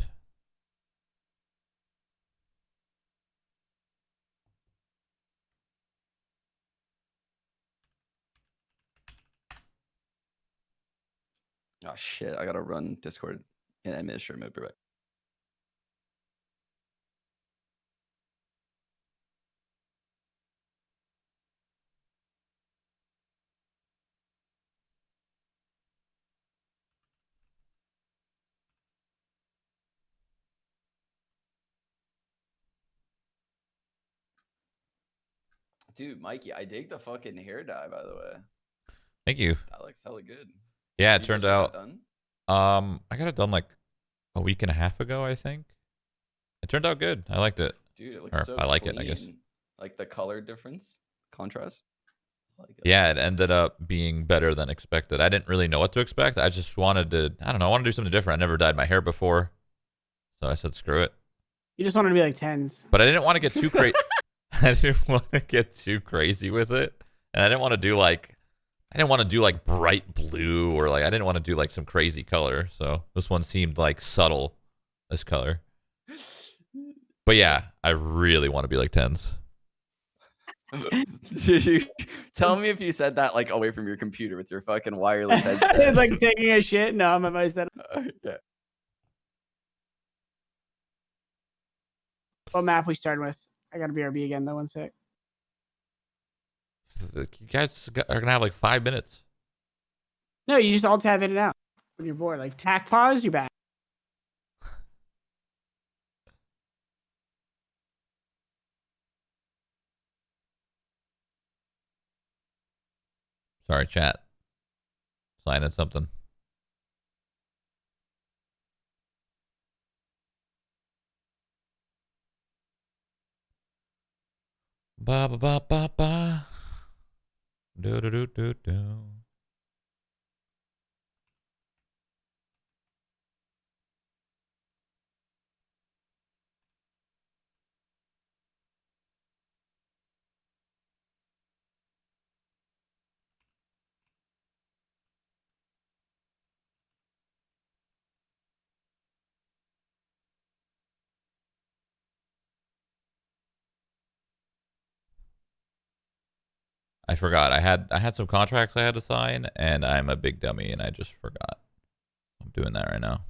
Oh shit! I gotta run Discord in administrator mode. Be right back. Dude, Mikey, I dig the fucking hair dye, by the way. Thank you. That looks hella good. Yeah, it You turned just got out. it done? I got it done like a week and a half ago, I think. It turned out good. I liked it. Dude, it looks Or so I like it, I guess. clean. Like the color difference, contrast. I like it. Yeah, it ended up being better than expected. I didn't really know what to expect. I just wanted to, I don't know, I want to do something different. I never dyed my hair before. So I said, screw it. You just wanted to be like tens. But I didn't want to get too crazy. I didn't want to get too crazy with it. And I didn't want to do like, bright blue or like, I didn't want to do like some crazy color. So this one seemed like subtle, this color. But yeah, I really want to be like tens. Tell me if you said that like away from your computer with your fucking wireless headset. Like taking a shit. No, I'm at my setup. Yeah. What map we starting with? I gotta BRB again though. 1 sec. You guys are gonna have like 5 minutes. No, you just alt tab in and out when you're bored. Like tack pause, you're back. Sorry, chat. Signing something. Ba ba ba ba ba. Do do do do do. I forgot. I had some contracts I had to sign, and I'm a big dummy, and I just forgot. I'm doing that right now.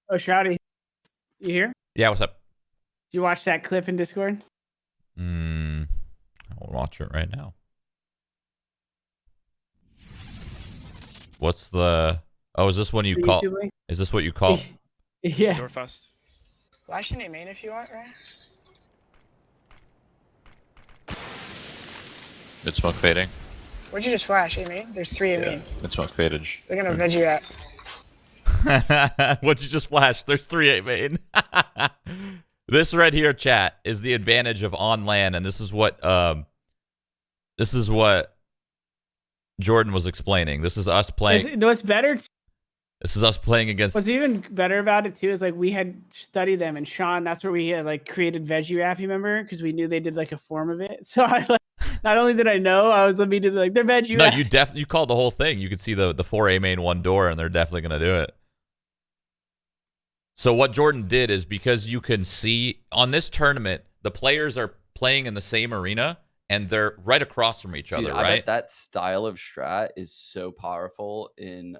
Oh, Shroudy, you here? Yeah, what's up? Did you watch that clip in Discord? I'll watch it right now. What's the? Oh, is this when you The call? YouTube link? Is this what you call? Yeah. Door fast. Flash in a main if you want, right? Mid smoke fading. Where'd you just flash, A main? There's 3 A main. Mid smoke faded. They're gonna veg you out. What'd you just flash? There's 3-8 main. This right here, chat, is the advantage of on LAN, and this is what Jordan was explaining. This is us playing. What's better? This is us playing against. What's even better about it too is like we had studied them, and Sean, that's where we had like created veggie wrap. You remember? Because we knew they did like a form of it. So I like not only did I know, I was immediately like they're veggie No, wrap. you called the whole thing. You could see the 4A main one door, and they're definitely gonna do it. So what Jordan did is because you can see on this tournament, the players are playing in the same arena and they're right across from each other, Dude, right? I bet that style of strat is so powerful in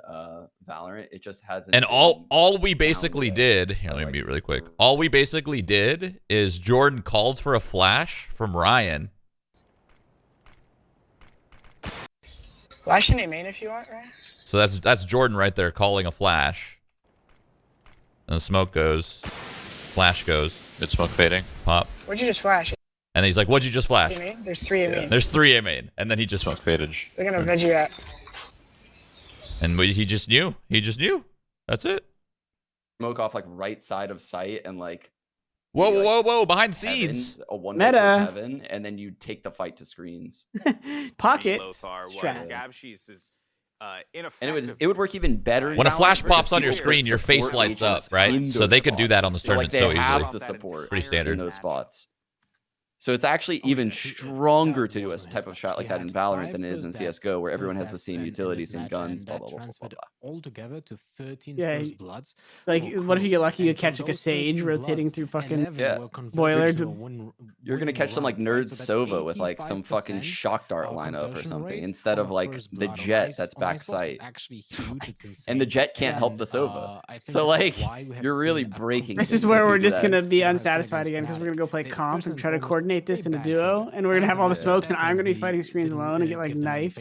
Valorant. It just hasn't. And all we basically yet. did, here, let me mute really quick. All we basically did is Jordan called for a flash from Ryan. Flash in A main if you want, right? So that's Jordan right there calling a flash. And the smoke goes. Flash goes. Mid smoke fading. Pop. What'd you just flash? And then he's like, what'd you just flash? A main? There's 3 A main. There's 3 A main. And then he just... Smoke faded. They're gonna veg you out. And he just knew. He just knew. That's it. Smoke off like right side of sight and like. Whoa, like, whoa, whoa! Behind heaven, scenes. a one Meta. heaven, and then you take the fight to screens. Pocket. gaabxx is And it would work even better. When a now flash because pops on your people screen, your have face support lights up, agents right? in So those they could do that on the spots. tournament Like, so they easily. have the support Pretty standard. in those spots. So it's actually even stronger to do a type of shot like that in Valorant than it is in CS:GO, where everyone has the same utilities and guns, blah, blah, blah, blah, blah. Altogether to 13 Yeah, first bloods. Like, what if you get lucky, you catch like a sage rotating through fucking boiler? You're gonna catch some like nerd Sova with like some fucking shock dart lineup or something instead of like the jet that's back sight. And the jet can't help the Sova. So like you're really breaking. This is where we're just gonna be unsatisfied again because we're gonna go play comp and try to coordinate this in a duo, and we're gonna have all the smokes, and I'm gonna be fighting screens alone and get like knifed.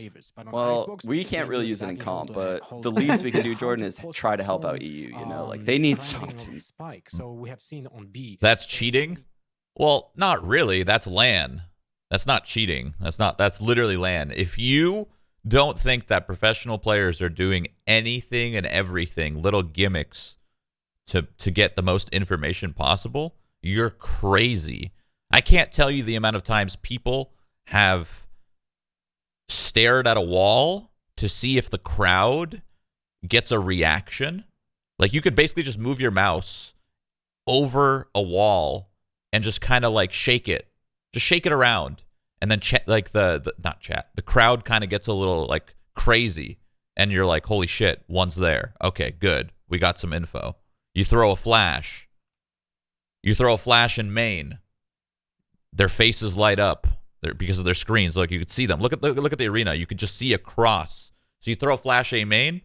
Well, we can't really use it in comp, but the least we can do, Jordan, is try to help out EU. You know, like they need something. So we have seen on B. That's cheating? Well, not really. That's LAN. That's not cheating. That's literally LAN. If you don't think that professional players are doing anything and everything, little gimmicks to get the most information possible, you're crazy. I can't tell you the amount of times people have stared at a wall to see if the crowd gets a reaction. Like you could basically just move your mouse over a wall and just kind of like shake it. Just shake it around. And then the crowd kind of gets a little like crazy. And you're like, holy shit, one's there. Okay, good. We got some info. You throw a flash. You throw a flash in main. Their faces light up because of their screens. Like you could see them. Look at the arena. You could just see across. So you throw a flash A main.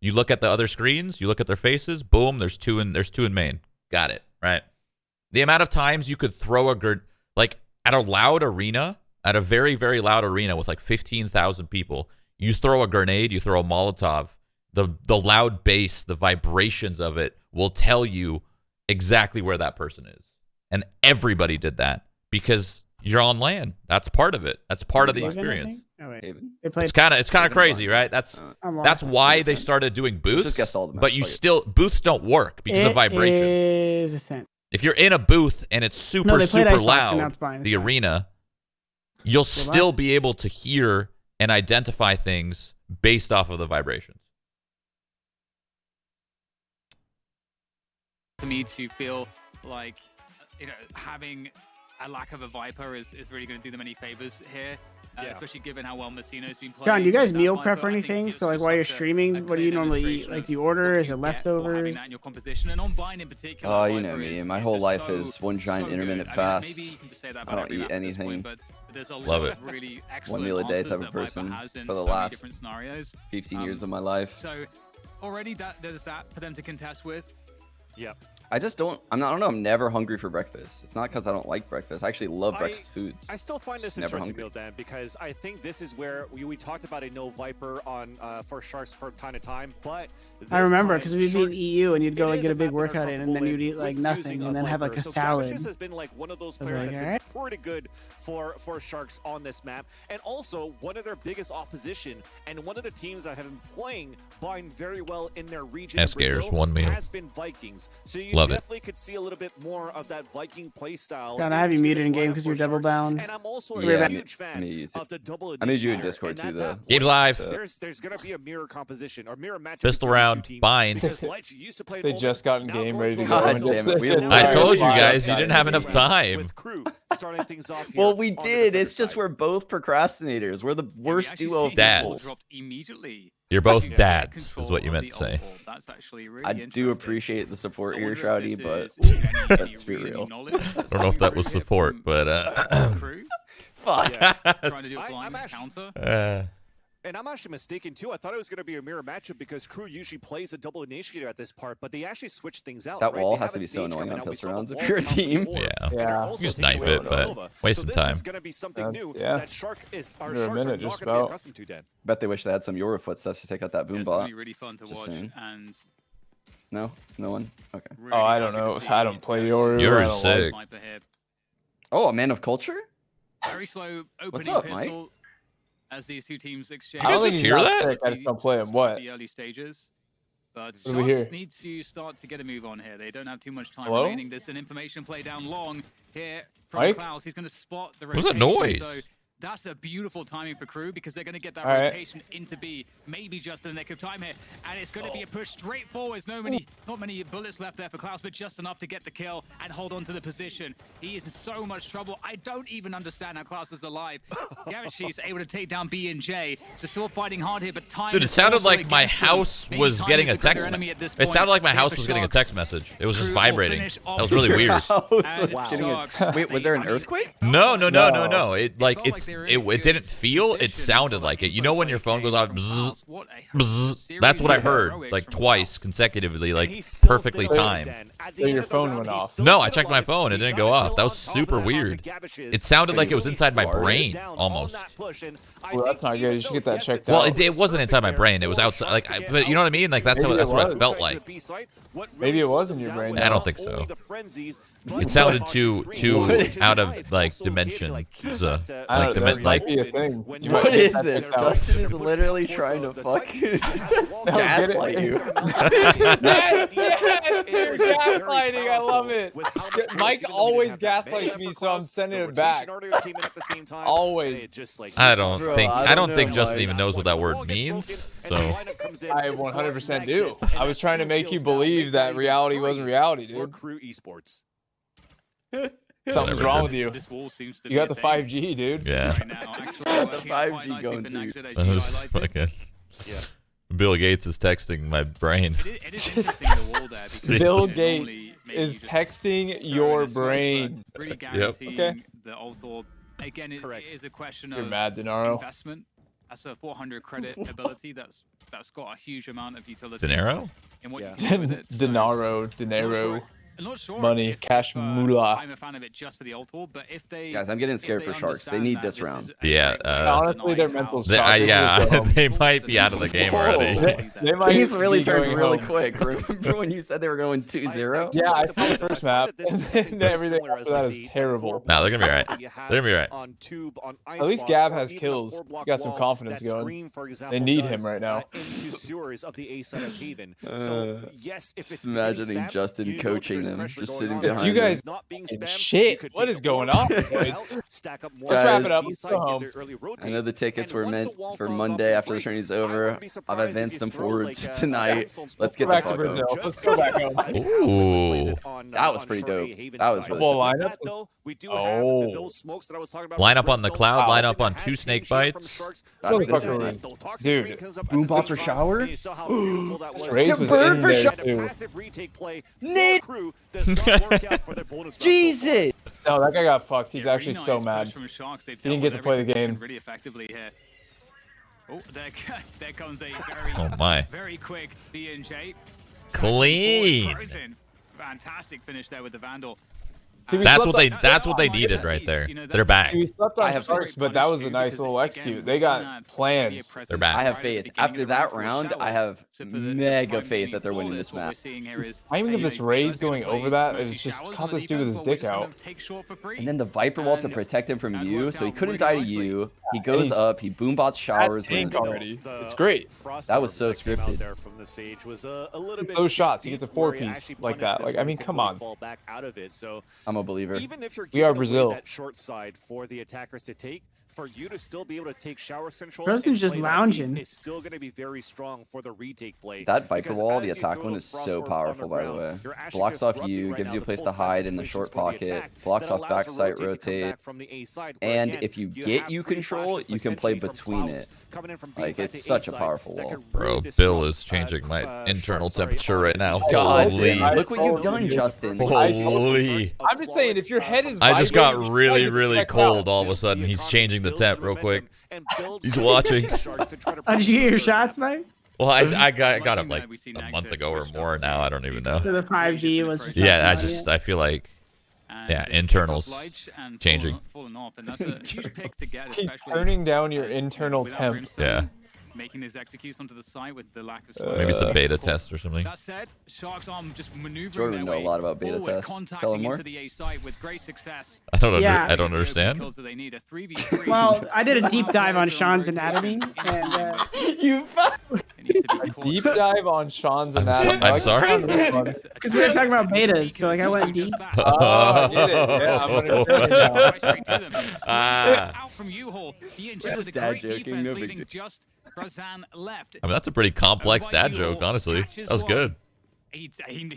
You look at the other screens. You look at their faces. Boom. There's two in main. Got it. Right. The amount of times you could throw like at a loud arena, at a very, very loud arena with like 15,000 people, you throw a grenade, you throw a Molotov, the loud bass, the vibrations of it will tell you exactly where that person is. And everybody did that because you're on LAN. That's part of it. That's part of the experience. Oh, wait. It's kind of crazy, right? That's why they started doing booths. But booths don't work because of vibrations. If you're in a booth and it's super loud, the arena, you'll still be able to hear and identify things based off of the vibrations. For me to feel like, having a lack of a Viper is really going to do them any favors here. Especially given how well Mazino's been playing. John, do you guys meal prep or anything? So like while you're streaming, what do you normally eat? Like do you order? Is it leftovers? Oh, you know me. My whole life is one giant intermittent fast. I don't eat anything. Love it. One meal a day type of person for the last 15 years of my life. So already there's that for them to contest with. Yep. I don't know. I'm never hungry for breakfast. It's not because I don't like breakfast. I actually love breakfast foods. I still find this interesting, Bill Dan, because I think this is where we talked about a no Viper on for Sharks from time to time, but I remember because we'd be in EU and you'd go like get a big workout in, and then you'd eat like nothing, and then have like a salad. gaabxx has been like one of those players that's been pretty good for Sharks on this map, and also one of their biggest opposition, and one of the teams that have been playing very well in their region. Gares, one meal. Has been Vikings. So you definitely could see a little bit more of that Viking play style. God, I have you muted in game because you're double bound. And I'm also a huge fan of the double. I made you in Discord too, though. Game's live. There's gonna be a mirror composition or mirror match. Pistol round, bind. They just got in game ready to go. I told you guys you didn't have enough time. Well, we did. It's just we're both procrastinators. We're the worst duo of people. You're both dads, is what you meant to say. I do appreciate the support here, Shroudy, but let's be real. I don't know if that was support, but fuck. Trying to do a blind counter. And I'm actually mistaken too. I thought it was going to be a mirror matchup because KRÜ usually plays a double initiator at this part, but they actually switched things out. That right? wall They has have to a be so stage annoying coming on out. We pistol saw the rounds if wall you're a come team. before, Yeah. and they're Yeah. also Just taking knife away it, from but Nova. waste So some this time. is going to be something new Yeah. that Shark is, our Under a Sharks are minute, not just going to be about. accustomed to, Dan. Bet they wish they had some Yoru footsteps to take out that Yeah, boom it's gonna bot. be really fun to Just watch. saying. And No, no one. Okay. really Oh, I don't happy to know. see I don't play Gares Yoru. Yoru's I don't sick. sniper here. Oh, a man of culture. Very slow What's opening up, Mike? pistol as these two teams exchange. You guys I don't think just he's hear not that? sick. I just don't play him. What? The early stages. But What do we hear? Sharks need to start to get a move on here. They don't have too much time Hello? remaining. There's an information play down long here from Mike? Klaus. He's going to spot the What's that rotation. noise? So that's a beautiful timing for KRÜ because they're going to get that All right. rotation into B, maybe just in the nick of time here. And it's going to be a push straight forwards. Not many bullets left there for Klaus, but just enough to get the kill and hold on to the position. He is in so much trouble. I don't even understand how Klaus is alive. gaabxx is able to take down B and J. So still fighting hard here, but time Dude, it is sounded also like my against them. house Maybe was time getting is a the greater text. enemy at this It point. sounded like my Here house for was getting a Sharks. text message. It was just KRÜ will vibrating. finish That off was really the weird. House And was getting a- Sharks, Wait, was there an I mean, earthquake? No. No. It felt like they were in a it didn't good feel. It position sounded until like that it. You know when your phone goes off, from bzzz, Klaus. What a bzzz. series That's what I of heard heroics like from twice Klaus. consecutively, And like he still perfectly stood timed. Dan. At the So end your of the phone round, went he's off. still No, I still checked my alive. phone. It He didn't got go a off. kill That on was top super of the round weird. to gaabxx. It sounded So like it you was inside my smart. brain Down on almost. that push, and I Well, think that's not even good. You should though, get that yes, checked it's out. Well, it wasn't inside my brain. It was outside. Like, but you know what I mean? Like that's Maybe how that's it what it was. felt like. Maybe it was in your brain. I don't think so. It sounded too out of like dimension. I Like don't know, that might be a thing. You might What get is that this? checked out. Justin is literally trying to fucking gaslight you. You're gaslighting. I love it. Mike always gaslights me, so I'm sending it back. Always. I don't Bro, think I I don't don't think know, Justin Mike. even knows what that word means. So I 100% do. I was trying to make you believe that reality wasn't reality, dude. KRÜ Esports. Something's Whatever, wrall dude. with you. This wall seems to You got be the a thing 5G, dude. yeah, right now. Actually, The working out quite 5G nicely going for through. NagZ, as that you was highlighted. fucking. Yeah. Bill Gates is texting my brain. It is interesting the wall there because Bill normally Gates maybe you is just texting throw your in a smoke, but brain. really guaranteeing Okay. the ult. Again, it is a question You're of mad, DeNaro. investment. That's a 400 credit ability. That's got a huge amount of utility DeNaro? in what Yeah. you do with it. So DeNaro. I'm not sure Money, if, cash moolah. I'm a fan of it just for the ult wall, but if they Guys, I'm getting scared if for they Sharks. They understand need that this is round. a Yeah, great way to Honestly, their deny mental's how- shot. They yeah, just go home. they might be out of the game already. They might Things really be turned going really home. quick. Remember when you said they were going 2-0? Yeah, I saw the first map, and then everything after that is terrible. Nah, they're gonna be right. They're gonna be right. At least Gab has kills. He got some confidence going. They need him right now. Just imagining Justin coaching them, just sitting behind You guys not being fucking spammed, shit. you could What take is a going forward, on, take boys? it out, stack up more Let's wrap it Guys, up. on Let's the go side, home. give the early I know rotates, the tickets and were once meant the wall for falls off Monday the after the brakes, tourney's I over. wouldn't be I've surprised if advanced you them throw, forward like, to a tonight. Gaps on Let's Go get the back to fuck home. Brazil. Let's go back home. That was pretty dope. That was really Full sick. lineup. Oh. Line up on the cloud, Wow. line up on 2 snake bites. That'd be be fucking sick. Dude, boom bots for shower? Raze was Bird in for there shower. too. Nit. Jesus! No, that guy got fucked. He's Yeah, actually really so nice mad. push from Sharks. They've He didn't dealt get with to play the every position game. really effectively here. Oh, there comes a Oh my. very quick B&J. Clean. Prozin. Fantastic finish there with the Vandal. See, we That's slept what they on- that's what they Oh, needed yeah. right there. You know, They're back. See, we slept on I have Sharks, but that was a nice little execute. They got plans. They're back. I have faith. After that round, I have mega faith that they're winning this map. Timing of this raid going over that is just caught this dude with his dick out. And then the Viper wall to protect him from you, so he couldn't die to you. He And goes he's up, he boombots showers tank with already. It's great. That was so scripted. Those shots, he gets a 4-piece like that. Like, I mean, come on. I'm a believer. Even if you're We are giving away Brazil. that short side for the attackers to take, for you to still be able to take showers control, Prozin's and just play that lounging. deep is still going to be very strong for the retake play. That Viper Because wall, as the you attack throw one those is so crosswords powerful, on the by the ground, way. you're actually Blocks off disrupting you, right gives now you a the place to pulse hide in the situations short for the pocket, attack blocks that off allows back a sight rotate to come rotate, back from the A side, where and again, if you you get have you three control, flashes you can play potentially from between Klaus it. coming in from B Like, side it's to A such a side powerful that wall. could Bro, really Bill disrupt, is changing my internal Sharks, sorry, temperature right now. God Holy. damn, look what you've done, Justin. Holy. I'm just saying, if your head is I just got vibrating, really, you really check cold out. all of a sudden. He's changing watching the temp real quick. He's watching. How did you get your shots, Mike? Well, I got him like a month ago or more now. I don't even know. So the 5G was just Yeah, I feel like internals changing. Keep turning down your internal temp. Yeah. Making his executes onto the side with the lack of Maybe it's a beta test or something. That said, Sharks are just maneuvering Jordan their would know way a lot about beta forward, tests. Tell him more. into the A site with great success. I don't Yeah. understand. Kills that they need, a 3v3. Well, I did a deep dive on Sean's anatomy, and You Deep dive on Sean's anatomy. I'm sorry? because we were talking about betas, so like I went deep. Oh, I get it. Yeah, I'm gonna Out from U-Haul. He We're injected just a dad great joking, defense, no big leaving deal. just Razan left. I mean, that's a pretty complex dad joke, honestly. That was good. He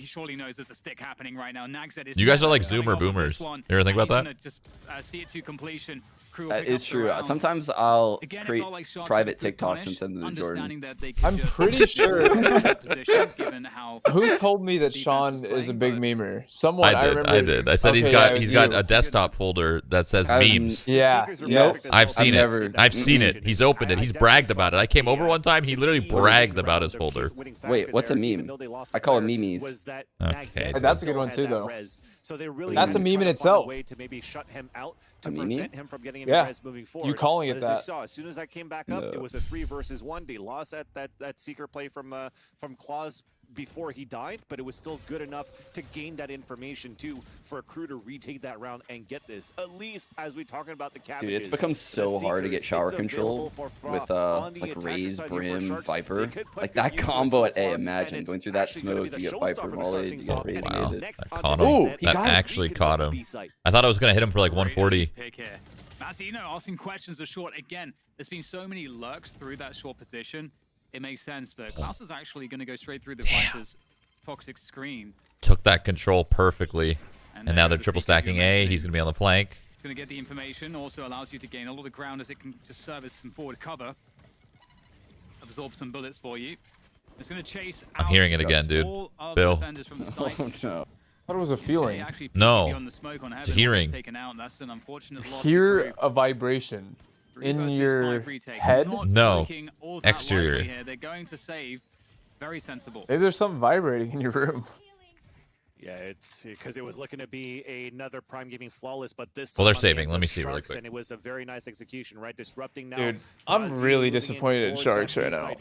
surely knows there's a stick happening right now. NagZ is You guys are like Zoomer boomers. You ever think about that? Just see it to completion. That is true. Sometimes I'll create private TikToks and send them to Jordan. I'm pretty sure. Who told me that Sean is a big memer? Someone. I did. I said Okay, he's got a desktop folder that says memes. Yeah. Nope. I've seen it. I've seen it. He's opened it. He's bragged about it. I came over one time. He literally bragged about his folder. Wait, what's a meme? I call it memes. Okay. That's a good one too, though. That's a meme in itself. A meme? Yeah. You calling it that? As soon as I came back up, it was a 3 versus 1. They lost that secret play from Klaus before he died, but it was still good enough to gain that information too for KRÜ to retake that round and get this. At least as we're talking about the cabbages. Dude, it's become so hard to get shower control with like Raze, Brim, Viper. Like that combo at A, imagine going through that smoke, you get Viper volleyed, you get Raze Wow. gated. I caught him. That actually caught him. I thought I was going to hit him for like 140. Mazino asking questions of short. Again, there's been so many lurks through that short position. It makes sense, but Klaus is actually going to go straight through the Viper's toxic screen. Took that control perfectly. And now they're triple stacking A. He's going to be on the flank. It's going to get the information. Also allows you to gain a lot of ground as it can just service some forward cover. Absorb some bullets for you. It's going to chase out. I'm hearing it again, dude. Bill. From the site. Oh no. I thought it was a feeling. No. It's a hearing. That's an unfortunate loss. Hear a vibration in your head. No. Exterior. They're going to save. Very sensible. Maybe there's something vibrating in your room. Yeah, it's because it was looking to be another Prime Gaming flawless, but this time Well, they're on the saving. end Let of me see really Sharks, quick. And it was a very nice execution, right? Disrupting now. Dude, I'm really disappointed in Sharks right now.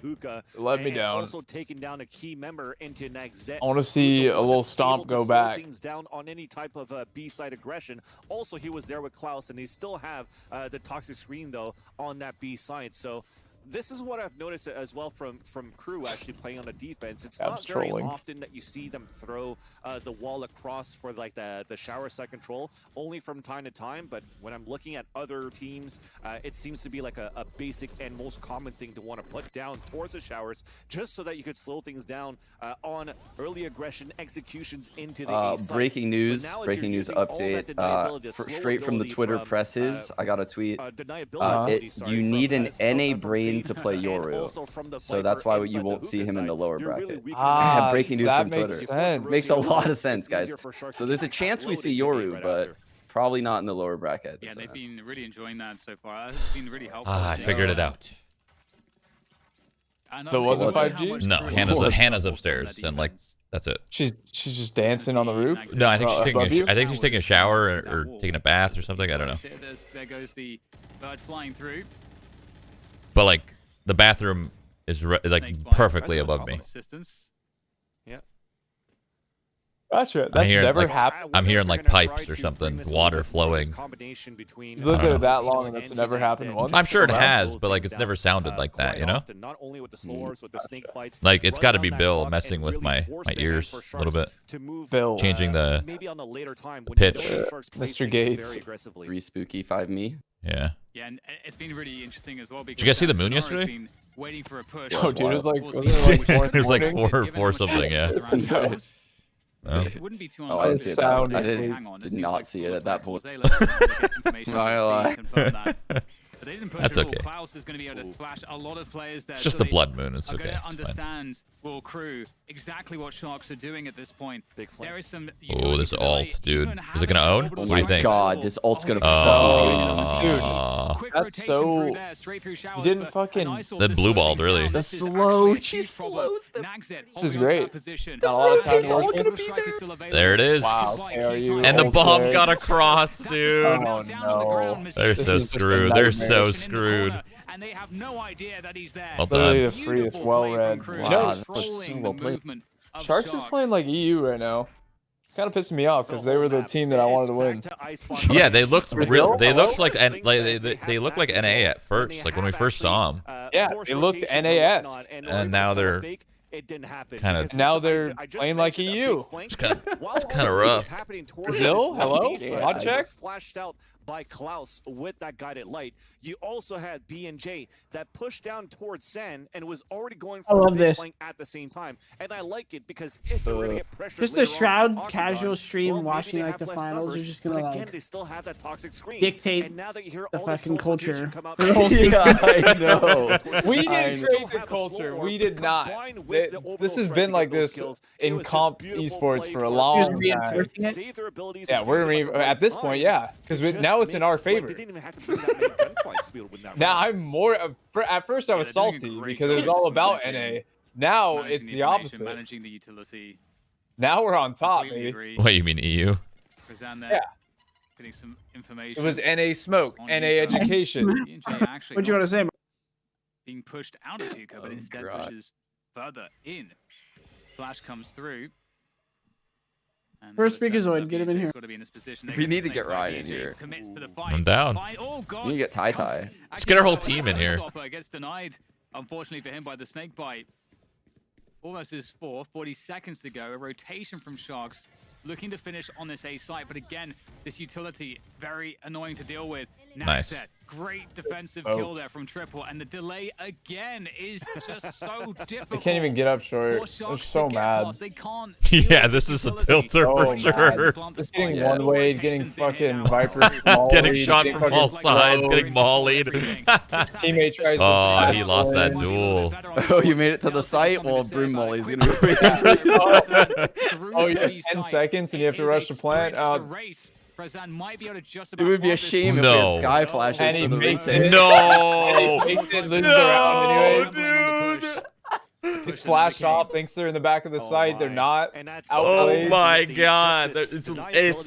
Let me down. Also taking down a key member into NagZ. I want to see a little stomp go back. Things down on any type of B-side aggression. Also, he was there with Klaus, and they still have the toxic screen though on that B-side. So. This is what I've noticed as well from KRÜ actually playing on the defense. It's not very often that you see them throw the wall across for like the shower side control, only from time to time. But when I'm looking at other teams, it seems to be like a basic and most common thing to want to put down towards the showers, just so that you could slow things down on early aggression executions into the breaking news update. Straight from the Twitter presses, I got a tweet. You need an NA brain to play Yoru, so that's why you won't see him in the lower bracket. Breaking news from Twitter. Makes a lot of sense, guys. So there's a chance we see Yoru, but probably not in the lower bracket. Yeah, they've been really enjoying that so far. It's been really helpful. I figured it out. So it wasn't 5G? No, Hannah's upstairs, and like that's it. She's just dancing on the roof. No, I think she's taking a shower or taking a bath or something. I don't know. There goes the bird flying through. But like the bathroom is like perfectly above me. Yeah. Gotcha. That's never happened. I'm hearing like pipes or something, water flowing. You've lived there that long and that's never happened once. I'm sure it has, but like it's never sounded like that, you know? Like it's got to be Bill messing with my ears a little bit. Bill changing the pitch. Mr. Gates. 3 spooky, 5 me. Yeah. Yeah, and it's been really interesting as well. Did you guys see the moon yesterday? Waiting for a push. Oh, dude, it was like four something, yeah. It wouldn't be too I didn't see it. I did not see it at that point. I But they didn't push That's at all. okay. Klaus is going to be able to flash a lot of players there. It's just so the blood moon. It's are okay. going to It's fine. understand, well, crew, exactly what Sharks are doing at this point. There is some. Oh, this ult, dude. Is it gonna own? Oh What do you my think? god, this ult's gonna Dude, that's so. You didn't fucking. That blue balled, really. The slow, she slows them. This is great. The rotate's all working. gonna be there. There it is. Wow. And the Ult's bomb there. got across, dude. Oh no. They're This so is just a screwed. They're nightmare. so screwed. And they have no idea that he's there. Well Literally done. the freest, well read. Wow, You know, that was so well played. Sharks is playing like EU right now. It's kind of pissing me off because they were the team that I wanted to win. Yeah, they looked real. Brazil? They looked like they looked like NA at first, like when we first saw them. Yeah, they looked NAS. And now they're kind of. Now they're playing like EU. It's kind of rough. Brazil, hello, odd check. Flashed out by Klaus with that guided light. You also had B&J that pushed down towards Sen and was already going I for love a this. flank at the same time. And I like it because if they were to get pressure, Just the Shroud casual stream watching like the finals is just gonna again, like they still have that toxic screen. dictate And now that you hear the all this fucking full competition culture. come out- The whole Yeah, I know. We I didn't know. trade the culture. We did not. This has been like this in comp esports for a long Just time. reinforcing it. Save their abilities Yeah, and we're use it at this point, yeah, because now it's in our favor. They didn't even have to bring that many gunfights to be able to win that Now round. I'm more. At first, I was they're doing a salty great because it was job all of about managing- NA. Now Managing it's the information, opposite. Managing the utility. Now we're on top, Completely baby. agree. What you mean EU? Kazan there, Yeah. getting some information. It was NA smoke, on NA Yuka. education. B&J actually What do you not want to say? Mark? being pushed out of Yuka, but Oh, instead God. pushes further in. Flash comes through. And First as I said, freakazoid, get him in B&J's here. gotta be in this position. We They're need to gonna get snake Ryan in B&J here. commits to the fight. I'm down. Oh, God. We need to get tie-tie. Let's get our whole team in here. Stopper gets denied, unfortunately for him, by the snake bite. Almost his fourth, 40 seconds to go. A rotation from Sharks, looking to finish on this A site. But again, this utility, very annoying to deal with. Nice. NagZ, great defensive Smoked. kill there from Triple. And the delay again is just so difficult. They can't even get up short. for They're Sharks so to get mad. past. They can't Yeah, deal this with is a utility. tilter Oh, for man. sure. Just getting Yeah. one way, getting fucking Viper mollied, Getting shot from all fucking sides, slowed. getting mollied. Teammate tries to Oh, snap he lost that in. duel. Oh, you made it to the site? Well, Broom Molly's gonna be waiting for you. Oh, you have 10 seconds and you have to rush the plant. It would be a shame if we No. had Sky Flashes And he for the makes retake. No. They did lose the round anyway. dude. It's flashed off. Thinks they're in the back of the site. They're not. And that's outplayed. Oh my God. It's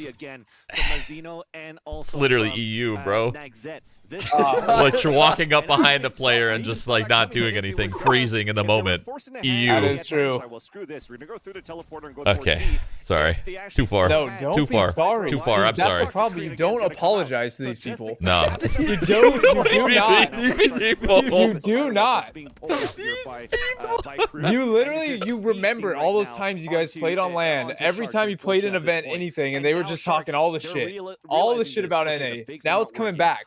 again from Mazino and also literally from, EU, bro. NagZ. This Like you're walking up behind a player and just like not doing anything, freezing in the moment. EU. That is true. Well, screw this. We're gonna go through the teleporter and go Okay. Sorry. Too far. No, don't Too be far. sorry. Too far. I'm That's sorry. the problem. You don't apologize to these people. No. You do. You do not. These people. You do not. You literally, you remember all those times you guys played on LAN. Every time you played an event, anything, and they were just talking all the shit. All the shit about NA. Now it's coming back.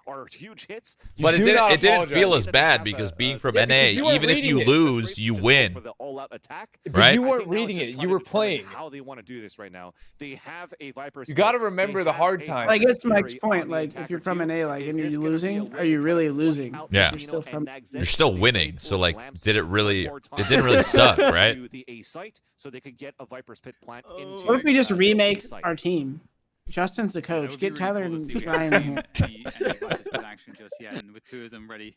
But do it not didn't feel apologize. as bad because being from Yeah, NA, because you weren't even if reading you it. lose, you win. But Right? you weren't reading it. You were playing. How they want to do this right now? They have a Viper. You got to remember the hard times. I guess Mike's point, like if you're from an A, like and you're losing, are you really losing? Yeah. You're still from. You're still winning. So like, did it really? It didn't really suck, right? The A site, so they could get a Viper's Pit plant into. What if we just this remake site. our team? Justin's the That coach. would be Get really Tyler cool to and see. We Ryan in here. haven't seen any fighters with action just yet, and with two of them ready.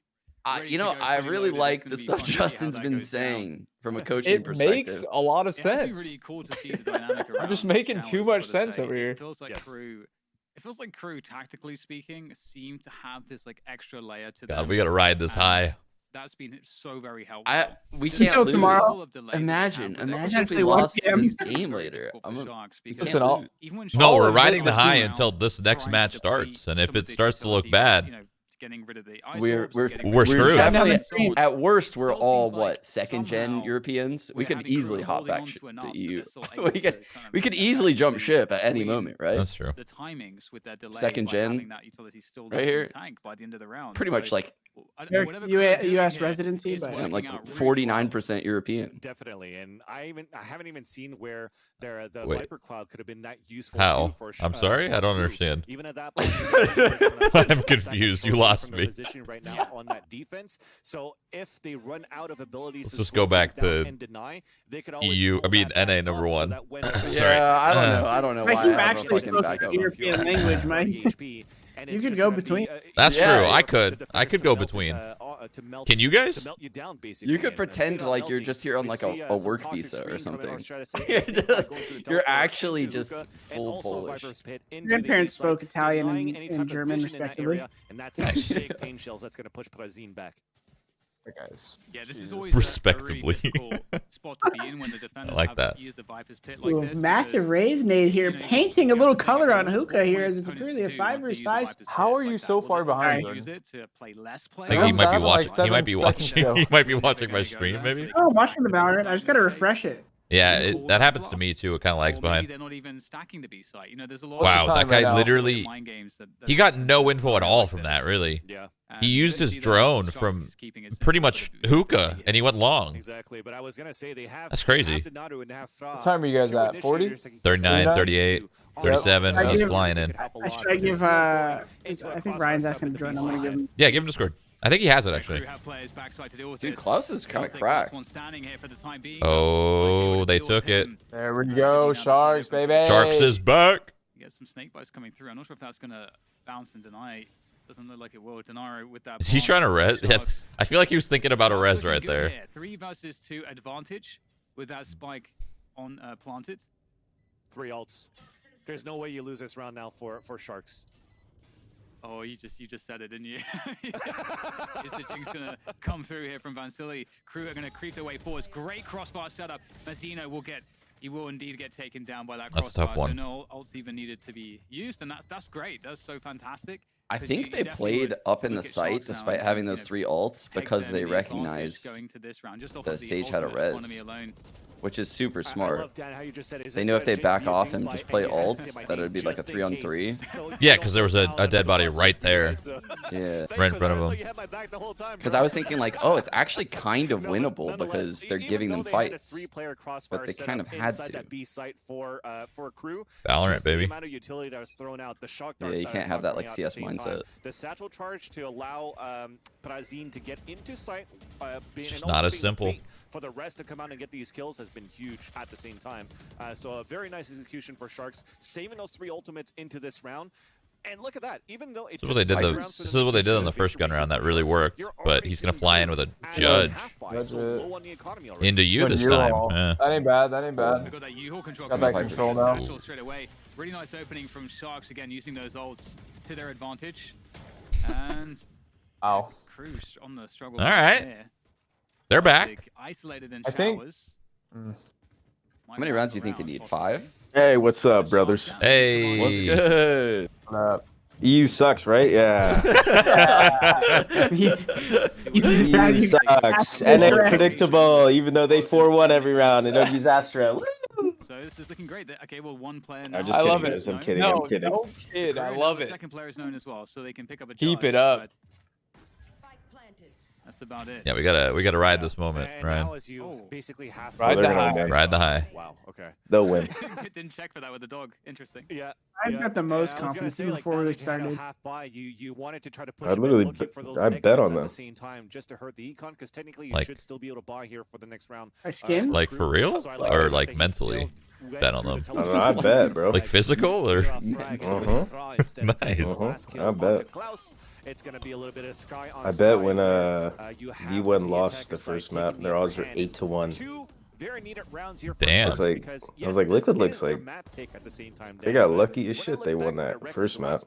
You know, I really like the stuff Justin's been saying from a coaching It perspective. makes a lot of It has been sense. really cool to see the dynamic I'm just around making Showers, too I've much gotta sense say. over here. It feels like Yes. crew. It feels like crew, tactically speaking, seem to have this like extra layer to God, them. we gotta ride this and high. That's been so very helpful. We Just can't Until lose. tomorrow. level of delay that they Imagine have with if we Potentially 1 lost PM. this Very game difficult later. for I'm Sharks we because Listen, I'll- even when No, Sharks we're are riding the able high to until this next try match to deplete starts, and if some of it the starts to look utility, bad, you know, getting rid of the ice We're orbs, we're getting We're rid of the screwed. and Definitely- so on. at worst we're Still all seems what like second gen somehow Europeans. We we're could having easily crew hop holding back on to enough to that EU. they're still able We could to kind of we could get easily back jump to ship at any between moment, right? that's true. the timings with their delay Second by gen, having that utility still right left in here. the tank by the end of the round. Pretty So much like U.S. residency, but I'm like 49% European. Definitely, and I haven't even seen where the Wait. Viper Cloud could have been that useful. How? Too for, I'm sorry, I don't Crew. understand. Even at that point, I'm confused. You lost me. Position right now on that defense. So if they run out of abilities, Let's to just slow go back things down to and deny, they could always EU. pull I mean, that NA back number up so one. that when Sorry. Yeah, I don't know. I don't know Mike, why you I have a actually fucking spoke a backup. European language, Mike. You could go between. That's Yeah, true. yeah. I could go between. Can you guys? You could pretend like you're just here on like a work visa or something. You're actually just full Polish. Grandparents spoke Italian and German, respectively. And that's a big pain shells that's going to push prozin back. Guys. Yeah, this is Jesus. always Respectively. a really difficult spot to be in when the defenders like have that. used the Viper's pit like Ooh, this. massive because, raise nade here, you know, painting a you little have to color make on it Hookah what here your as it's opponents currently a do 5 once they versus use the 5. Viper's pit How are like you that. so Will far they behind, use Jordan? it to play less I think he Well, might be that was watching. like He might be 7 watching. seconds ago. He might be watching my stream, maybe. Oh, I'm watching the Valorant. I just gotta refresh it. Yeah, that happens to me too. It kind of lags Or maybe behind. they're not even stacking the B site. You know, there's a lot. What's the Wow, that time guy right now? literally. mind games that He got no info at all from that, really. Yeah. He used his drone from pretty much hookah, and he went long. Exactly, but I was gonna say they have. That's crazy. What time are you guys at? 40? 39, 38, 37. I was Yep. flying in. Should I give, I think Ryan's asking to join. I'm gonna give him. Yeah, give him Discord. I think he has it, actually. Dude, Klaus is kind of cracked. Oh, they took it. There we go, Sharks, baby. Sharks is back. Get some snake bites coming through. I'm not sure if that's gonna bounce and deny. Doesn't look like it will. DeNaro with that. Is he trying to res? Yeah, I feel like he was thinking about a res right there. 3 versus 2 advantage with that spike on planted. 3 ults. There's no way you lose this round now for Sharks. Oh, you just said it, didn't you? Is the jinx gonna come through here from Vansili? Crew are gonna creep their way forwards. Great crossbar setup. Mazino will indeed get taken down by that crossbar. That's a tough one. So no ults even needed to be used, and that's great. That's so fantastic. I think they played up in the site despite having those 3 ults because they recognized that Sage had a res, which is super smart. They knew if they back off and just play ults, that it would be like a 3-on-3. Yeah, because there was a dead body right there. Yeah. Right in front of him. Because I was thinking like, oh, it's actually kind of winnable because they're giving them fights, but they kind of had to. Valorant, baby. Yeah, you can't have that like CS mindset. The satchel charge to allow prozin to get into sight. Just not as simple. For the rest to come out and get these kills has been huge at the same time. So a very nice execution for Sharks, saving those 3 ultimates into this round. And look at that, even though this is what they did on the first gun round. That really worked. But he's gonna fly in with a judge into you this time. Yeah. That ain't bad. That ain't bad. Got that U-Haul control. Got that control now. Satchel straight away. Really nice opening from Sharks again, using those ults to their advantage. And Ow. Crew on the struggle. All right. There. They're back. Isolated in I think- showers. How many rounds do you think they need? 5? Hey, what's up, brothers? Hey. What's good? EU sucks, right? Yeah. EU sucks. And they're predictable, even though they 4-1 every round. They don't use Astra. So this is looking great. Okay, well, one player now. I'm just kidding, guys. I'm kidding. I'm kidding. No kid. I love it. Second player is known as well, so they can pick up a Keep judge, it up. but That's about it. Yeah, we gotta ride this moment, Ryan. Ride the high. Ride the high. Wow. Okay. They'll win. Didn't check for that with the dog. Interesting. Yeah. I've got the most confidence even before we started. You wanted to try to push I literally bet on at them. the same time just to hurt the econ because technically you Like- should still be able to buy here for the next round. Our skin? Like for real, or like mentally bet on them? I don't know, I bet, bro. Like physical or? Nice. I bet. It's gonna be a little bit of sky on I bet when V1 lost the first map, their odds were 8-1. Damn. I was like, Liquid looks like they got lucky as shit. They won that first map.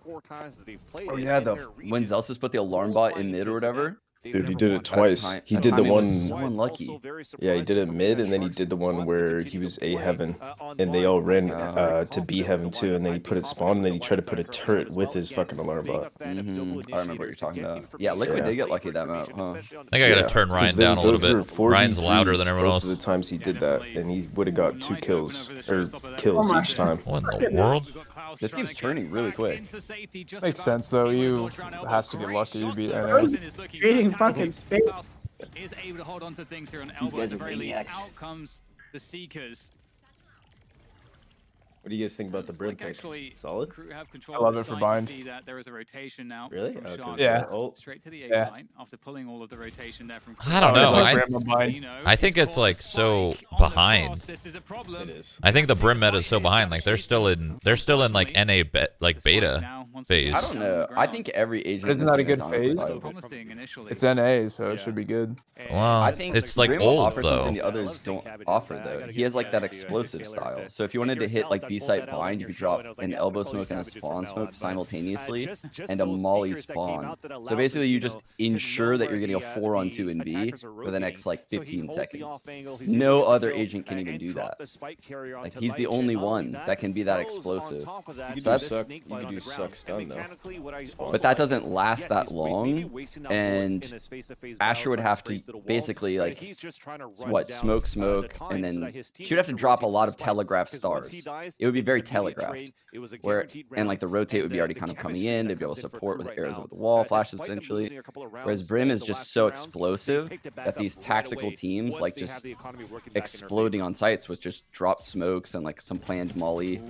Oh yeah, when Zelsis put the alarm bot in mid or whatever, Dude, he did it twice. He That did the timing was one. so unlucky. Yeah, he did it mid, and then he did the one where he was A heaven, and they all ran to B heaven too, and then he put it spawn, and then he tried to put a turret with his fucking alarm bot. I remember what you're talking about. Yeah, Liquid did get lucky that map, huh? I think I gotta turn Ryan down a little bit. Ryan's louder than everyone else. Both of the times he did that, and he would have got 2 kills or kills each time. What in the world? This game's turning really quick. Makes sense though. You has to get lucky to beat NA. Creating fucking space. Is able to hold on to things here on These Elbow. guys At the are very least, maniacs. out comes the Seekers. What do you guys think about the brim pick? Solid? Crew have control I love of it the for site. bind. See that there is a rotation now. Really? From Okay. Sharks. Yeah. Straight to the A Yeah. site after pulling all of the rotation there from. I don't know. Mazino I think is it's caught like a so spike on the behind. cross. This is a problem. It is. I think the Brim meta is so behind. Like they're still in like NA beta phase. I don't know. I think every agent. Isn't in that a this good game is honestly phase? viable. It's NA, so it should be good. Well, I think it's like Brim will old offer though. something the others don't offer though. He has like that explosive style. So if you wanted to hit like B site bind, you could drop an elbow smoke and a spawn smoke simultaneously, and a molly spawn. So basically, you just ensure that you're getting a 4-on-2 in B for the next like 15 seconds. No other agent can even do that. Like he's the only one that can be that explosive. So that's You could do suck stun though. But that doesn't last that long, and Asher would have to basically like smoke, and then she would have to drop a lot of telegraph stars. It would be very telegraphed, and like the rotate would be already kind of coming in. They'd be able to support with arrows over the wall, flashes potentially. Whereas Brim is just so explosive that these tactical teams like just exploding on sites with just dropped smokes and like some planned molly,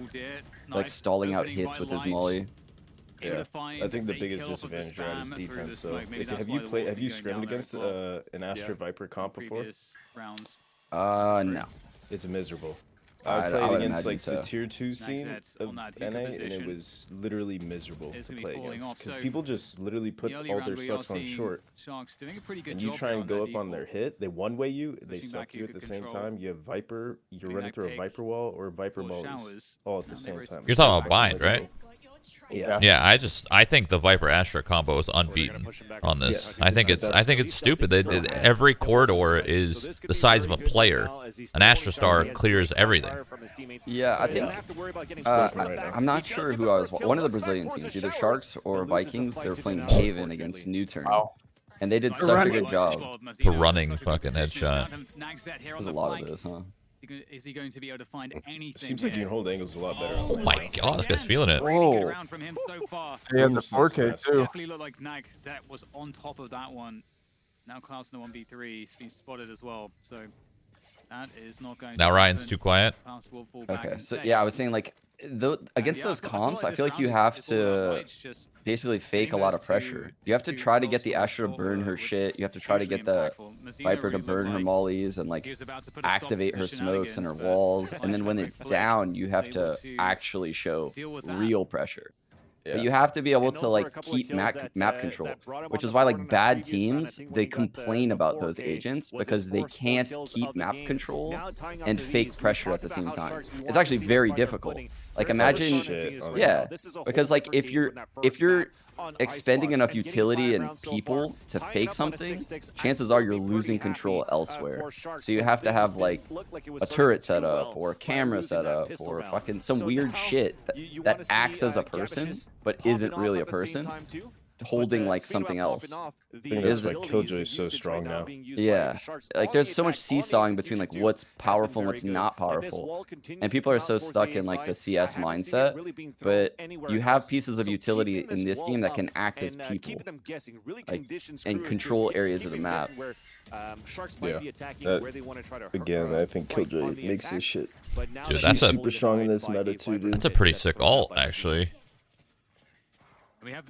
like stalling out hits with his molly. Yeah, I think the biggest disadvantage right is defense. So, have you scrimmed against an Astra Viper comp before? No. It's miserable. I I played would against like imagine the so. tier 2 scene of NA, and it was literally miserable to play against because people just literally put all their sucks on short. And you try and go up on their hit, they one-way you, they suck you at the same time. You have Viper, you're running through a Viper wall or Viper mollies all at the same time. You're talking about bind, right? Yeah. Yeah, I think the Viper Astra combo is unbeaten on this. I think it's stupid. Every corridor is the size of a player. An Astra Star clears everything. Yeah, I think I'm not sure who I was. One of the Brazilian teams, either Sharks or Vikings, they were playing Haven against Newturn, and they did such a good job. The running fucking headshot. There's a lot of those, huh? Is he going to be able to find anything? Seems like you can hold angles a lot better. Oh my god, this guy's feeling it. Whoa. From him so far. Yeah, the 4K too. Definitely looked like NagZ was on top of that one. Now Klaus in the 1v3. He's been spotted as well. So that is not going. Now Ryan's too quiet. Okay, so yeah, I was saying like against those comps, I feel like you have to basically fake a lot of pressure. You have to try to get the Astra to burn her shit. You have to try to get the Viper to burn her mollies and like activate her smokes and her walls. And then when it's down, you have to actually show real pressure. But you have to be able to like keep map control, which is why like bad teams, they complain about those agents because they can't keep map control and fake pressure at the same time. It's actually very difficult. Like imagine, yeah, because like if you're expending enough utility and people to fake something, chances are you're losing control elsewhere. So you have to have like a turret set up or a camera set up or fucking some weird shit that acts as a person but isn't really a person, holding like something else. I think that's why Killjoy is so strong now. Yeah, like there's so much seesawing between like what's powerful and what's not powerful, and people are so stuck in like the CS mindset. But you have pieces of utility in this game that can act as people, like, and control areas of the map. Yeah, again, I think Killjoy makes this shit. Dude, that's super strong in this meta too, dude. That's a pretty sick ult, actually.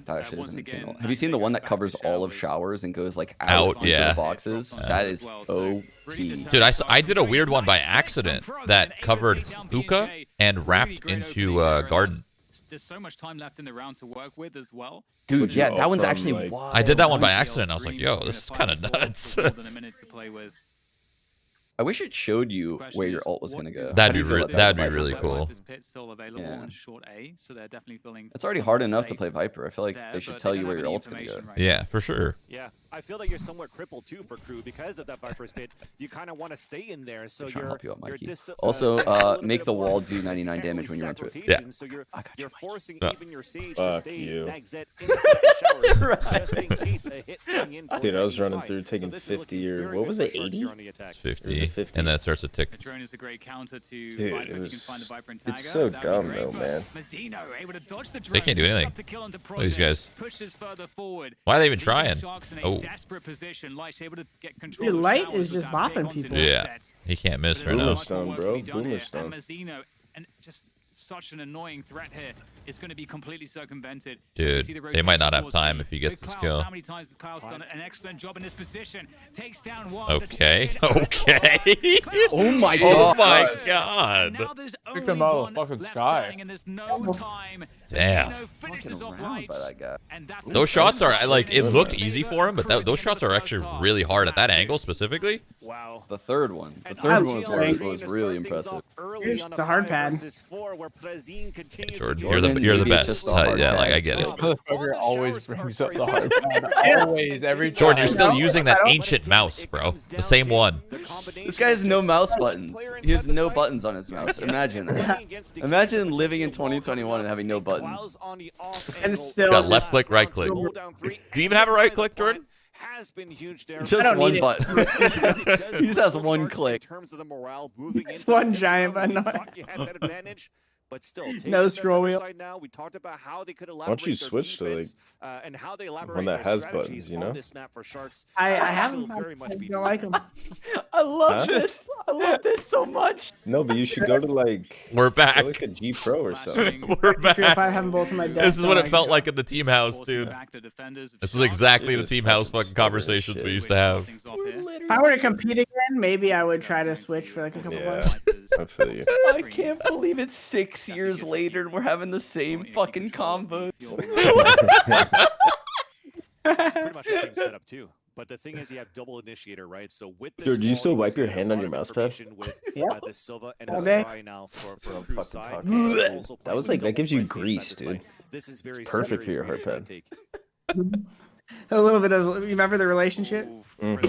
That actually is an insane ult. Have you seen the one that covers all of showers and goes like out into the boxes? That is OP. Dude, I did a weird one by accident that covered hookah and wrapped into garden. There's so much time left in the round to work with as well. Dude, yeah, that one's actually wild. I did that one by accident. I was like, yo, this is kind of nuts. I wish it showed you where your ult was gonna go. That'd be really cool. Yeah. It's It's already hard enough to play Viper. I feel like they should tell you where your ult's gonna go. Yeah, for sure. Yeah, I feel like you're somewhat crippled too for KRÜ because of that Viper's pit. You kind of want to stay in there, so I'm trying to help you out, Mikey. you're Also, make the wall do 99 damage when you enter it. Yeah. So you're forcing Yeah. even your Sage Fuck to stay you. NagZ inside the shower, just in case a hit's coming in. Dude, I was running through taking 50 or what was it, 80? It's Or is 50, it 50? and then it starts to tick. The drone is a great counter to Dude, Viper if it you was- can find the Viper and it's Tagger. so That'd be dumb great, though, but man. Mazino able to dodge the They can't do drone, anything. picks up the kill onto Look at these prozin, guys. pushes further forward. Why are they even Leaving trying? Sharks in a Oh. desperate position. Light's able to get control Dude, of Light showers is with just that big bopping onto people. the Yeah. set. He can't miss But right there's now. much more Boomerstone, work to bro. be done here, Boomerstone. and Mazino, and just such an annoying threat here, is going to be completely circumvented. Dude, You see the they might not have rotation time towards if he gets with this Klaus. kill. How many times has Klaus done an excellent job in this position? Takes down one. Okay, okay. Oh my Oh god. my god. Now there's Pick only them out of one the fucking left sky. standing, and there's no time. Damn. Mazino finishes Fucking off around Light, by that guy. and that's Those shots are like, it looked Favor easy for him, but those shots are actually really hard at that angle specifically. Wow. The third one. The And third one was, Untitled was really impressive. Here's the hard pad. Jordan, Jordan, you're the maybe it's best. just the hard Yeah, pad. like I get it. This motherfucker always brings up the hard pad. Always, every time. Jordan, you're still No, using I that don't- ancient mouse, bro. The same one. This guy has no mouse buttons. He has no buttons on his mouse. Imagine that. Imagine living in 2021 and having no buttons. And still Got left click, right click. Do you even have a right click, Jordan? Has been huge there. Just don't one need it. button. He just has one click. In terms of the morale, moving It's into one this giant round, button. we thought you had that advantage, but still, taking No the scroll wheel. underside now, we talked about how they could Why don't you elaborate their switch to, like, defense, and how they elaborate one that their has strategies buttons, you on know? this map for Sharks. I Will haven't. still very much I be don't like them. I love Huh? this. I love this so much. No, but you should go to like We're back. like a G Pro or something. We're If I back. have them both in my desk. This is what I'm it felt like in the team house, dude. This is exactly the Dude, team it's house fucking fucking stubborn as conversations shit. we used to have. If I were to compete again, maybe I would try to switch for like a couple Yeah. months. I feel you. I can't believe it's 6 years later and we're having the same fucking combos. Pretty much the same setup too. But the thing is, you have double initiator, right? So with this, Dude, do you still wall, wipe your see a hand on lot your of mouse pad? information With, Yep. the Silva and All the day. Sky now for I'm KRÜ fucking side. talking. And also That was playing like that with gives you double flank grease, teams, dude. like, this is very perfect for your scary hard for you pad. to take. A little bit of. You remember the relationship? Dude,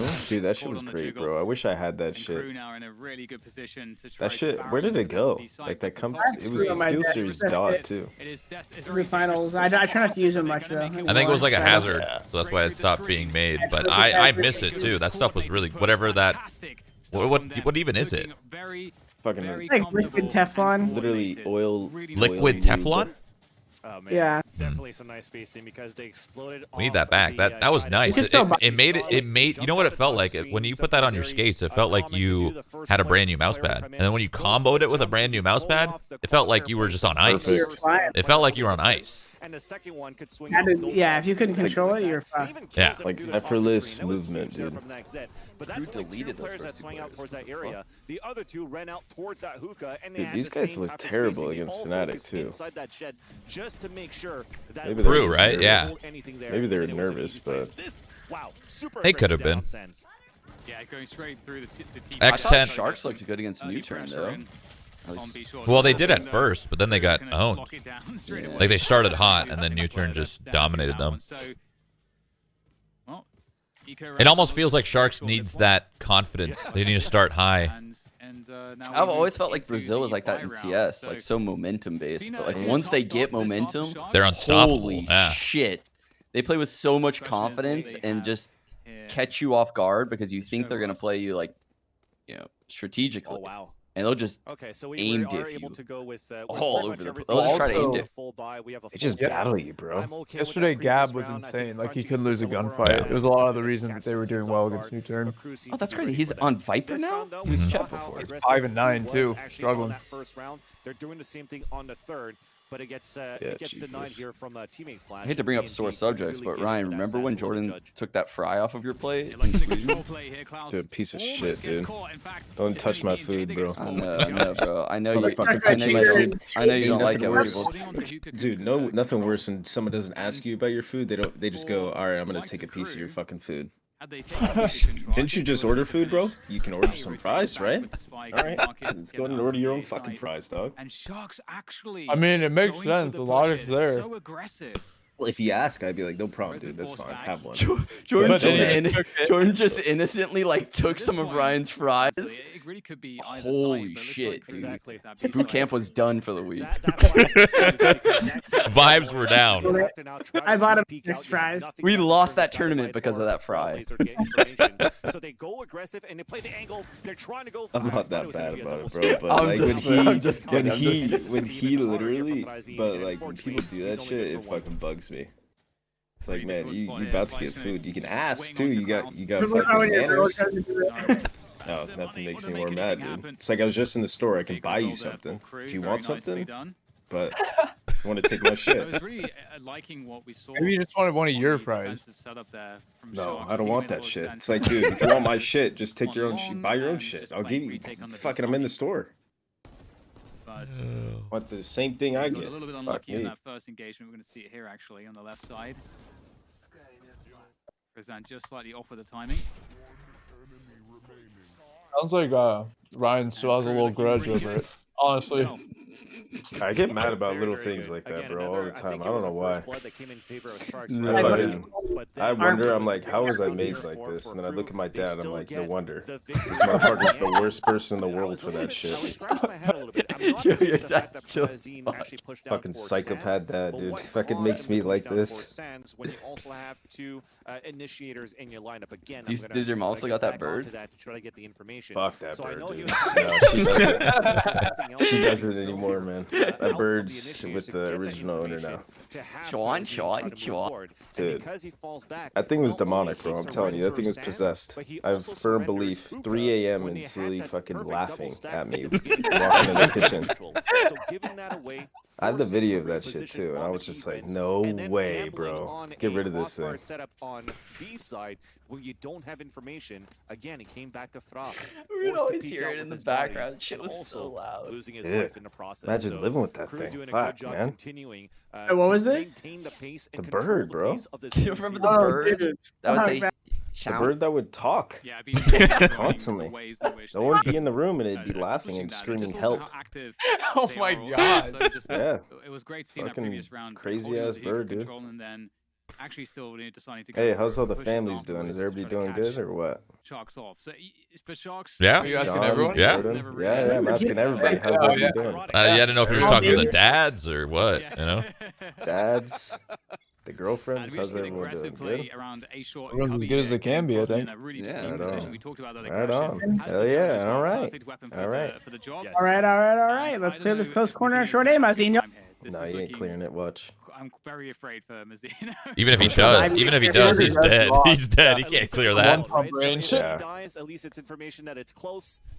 that shit was great, bro. I wish I had that shit. KRÜ now in a really good position to try That shit, where did it go? Like that company, it was the Steel Series dot too. The finals. I try not to use them much though. I think it was like a hazard, so that's why it stopped being made. But I miss it too. That stuff was really whatever that. What even is it? Fucking Like liquid Teflon. literally oil. Liquid Teflon? Oh, man. Yeah. Definitely some nice spacing because they exploded. We need off that of back. the, That was guidance. nice. You can still buy- It made you know what it felt like when you put that on your skates. It felt like you had a brand new mouse pad, and then when you comboed it with a brand new mouse pad, it felt like you were just on ice. You're fine. It felt like you were on ice. And the second one could swing Had out to- no yeah, problem. if you couldn't It's like control it, that. you're It fucked. even kills Yeah. them Like through the effortless concentration. That was movement, huge there dude. from NagZ. But that's Who only two deleted those players that first two swung out players? towards that What the area. The other two ran out towards that hookah, and they Dude, had these the guys same look type of terrible spacing. They against all Fnatic, focused too. inside that shed just to make sure that Maybe they Crew, just right? nervous. Yeah. hold anything there, Maybe they were and it was an nervous, easy save. but This, wow, super They could have aggressive been. down sense. Yeah, going straight through the team. I X10. thought Sharks looked good against U-turn though. At least- Well, they did at first, but then they got owned. Yeah. Like they started hot, and then U-turn just dominated them. It almost feels like Sharks needs that confidence. They need to start high. I've always felt like Brazil was like that in CS, like so momentum based. But like once they get momentum, They're unstoppable. holy Yeah. shit, they play with so much confidence and just catch you off guard because you think they're gonna play you like, strategically, Oh wow. and they'll just Okay, so we aim are diff able you to go with all pretty over much the place. everything. They'll just try to aim Also- diff. Full buy. We have a they just full battle you, bro. I'm okay with Yesterday, that Gab previous was round. I insane. think Like he Crunchy couldn't lose a was a little gunfight. more It was a lot of the aggressive, reasons that they were catches doing things well off against guard. U-turn. But Cruise seems Oh, that's to be crazy. ready He's for that. on Viper This now. round, though, He was we Chet saw how before. aggressive 5 and 9 was too, actually struggling. on that first round. They're doing the same thing on the third, but it gets denied Jesus. here from a teammate flash. I hate to bring up BNG sore subjects, really but gave Ryan, it that remember when satchel to Jordan judge. took that fry off of your plate? Dude, piece of shit, dude. Don't touch my food, bro. I know, bro. I know you. Motherfucker I know touching my you food. don't. I know you Ain't don't like it nothing when worse. people. Dude, nothing worse than someone doesn't ask you about your food. They just go, all right, I'm gonna take a piece of your fucking food. Didn't you just order food, bro? You can order some fries, right? All right, let's go and order your own fucking fries, dog. And Sharks actually. I mean, it makes sense. The logic's there. So aggressive. Well, if you ask, I'd be like, no problem, dude. That's fine. Have one. Jordan just innocently like took some of Ryan's fries. It really could be Holy shit, dude. Boot camp was done for the week. Vibes were down. I bought him 6 fries. We lost that tournament because of that fry. So they go aggressive and they play the angle. They're trying to go. I'm not that bad about it, bro. But like when he literally, but like when people do that shit, it fucking bugs me. It's like, man, you about to get food. You can ask too. You got fucking manners. No, nothing makes me more mad, dude. It's like I was just in the store. I can buy you something. Do you want something? But you want to take my shit. I was really liking what we saw. Maybe you just wanted one of your fries. No, I don't want that shit. It's like, dude, if you want my shit, just take your own shit. Buy your own shit. I'll give you. Fucking, I'm in the store. Want the same thing I get. A little bit unlucky in that first engagement. We're going to see it here actually on the left side. Prozin just slightly off with the timing. Sounds like Ryan still has a little grudge over it. Honestly. I get mad about little things like that, bro, all the time. I don't know why. I wonder, I'm like, how was I made like this? And then I look at my dad, I'm like, no wonder. This motherfucker's the worst person in the world for that shit. Your dad's just fucking psychopath dad, dude. Fucking makes me like this. When you also have 2 initiators in your lineup again. Does your mom still got that bird? Fuck that bird, dude. No, she doesn't anymore, man. That bird's with the original owner now. Sean. Dude, that thing was demonic, bro. I'm telling you, that thing was possessed. I have firm belief. 3 a.m. and silly fucking laughing at me, walking in the kitchen. I have the video of that shit too, and I was just like, no way, bro. Get rid of this thing. Where you don't have information, again, he came back to Fra. We would always hear it in the background. Shit was so loud. Losing his life in the process. Imagine living with that thing. Fuck, man. What was this? The bird, bro. Do you remember the bird? That would say, the bird that would talk constantly. No one would be in the room and it'd be laughing and screaming help. Oh my god. Yeah. It was great seeing that previous round. Crazy ass bird, dude. Actually still deciding to go. Hey, how's all the families doing? Is everybody doing good or what? Sharks off. So for Sharks, yeah. Are you asking everyone? Yeah. Yeah, I'm asking everybody. How's everybody doing? I didn't know if you were talking to the dads or what, you know? Dads, the girlfriends, how's everyone doing? Good? Everyone's as good as they can be, I think. Yeah, right on. Hell yeah, all right. All right. All right. Let's clear this close corner. Short aim, Mazino. No, you ain't clearing it. Watch. I'm very afraid for Mazino. Even if he does, he's dead. He's dead. He can't clear that.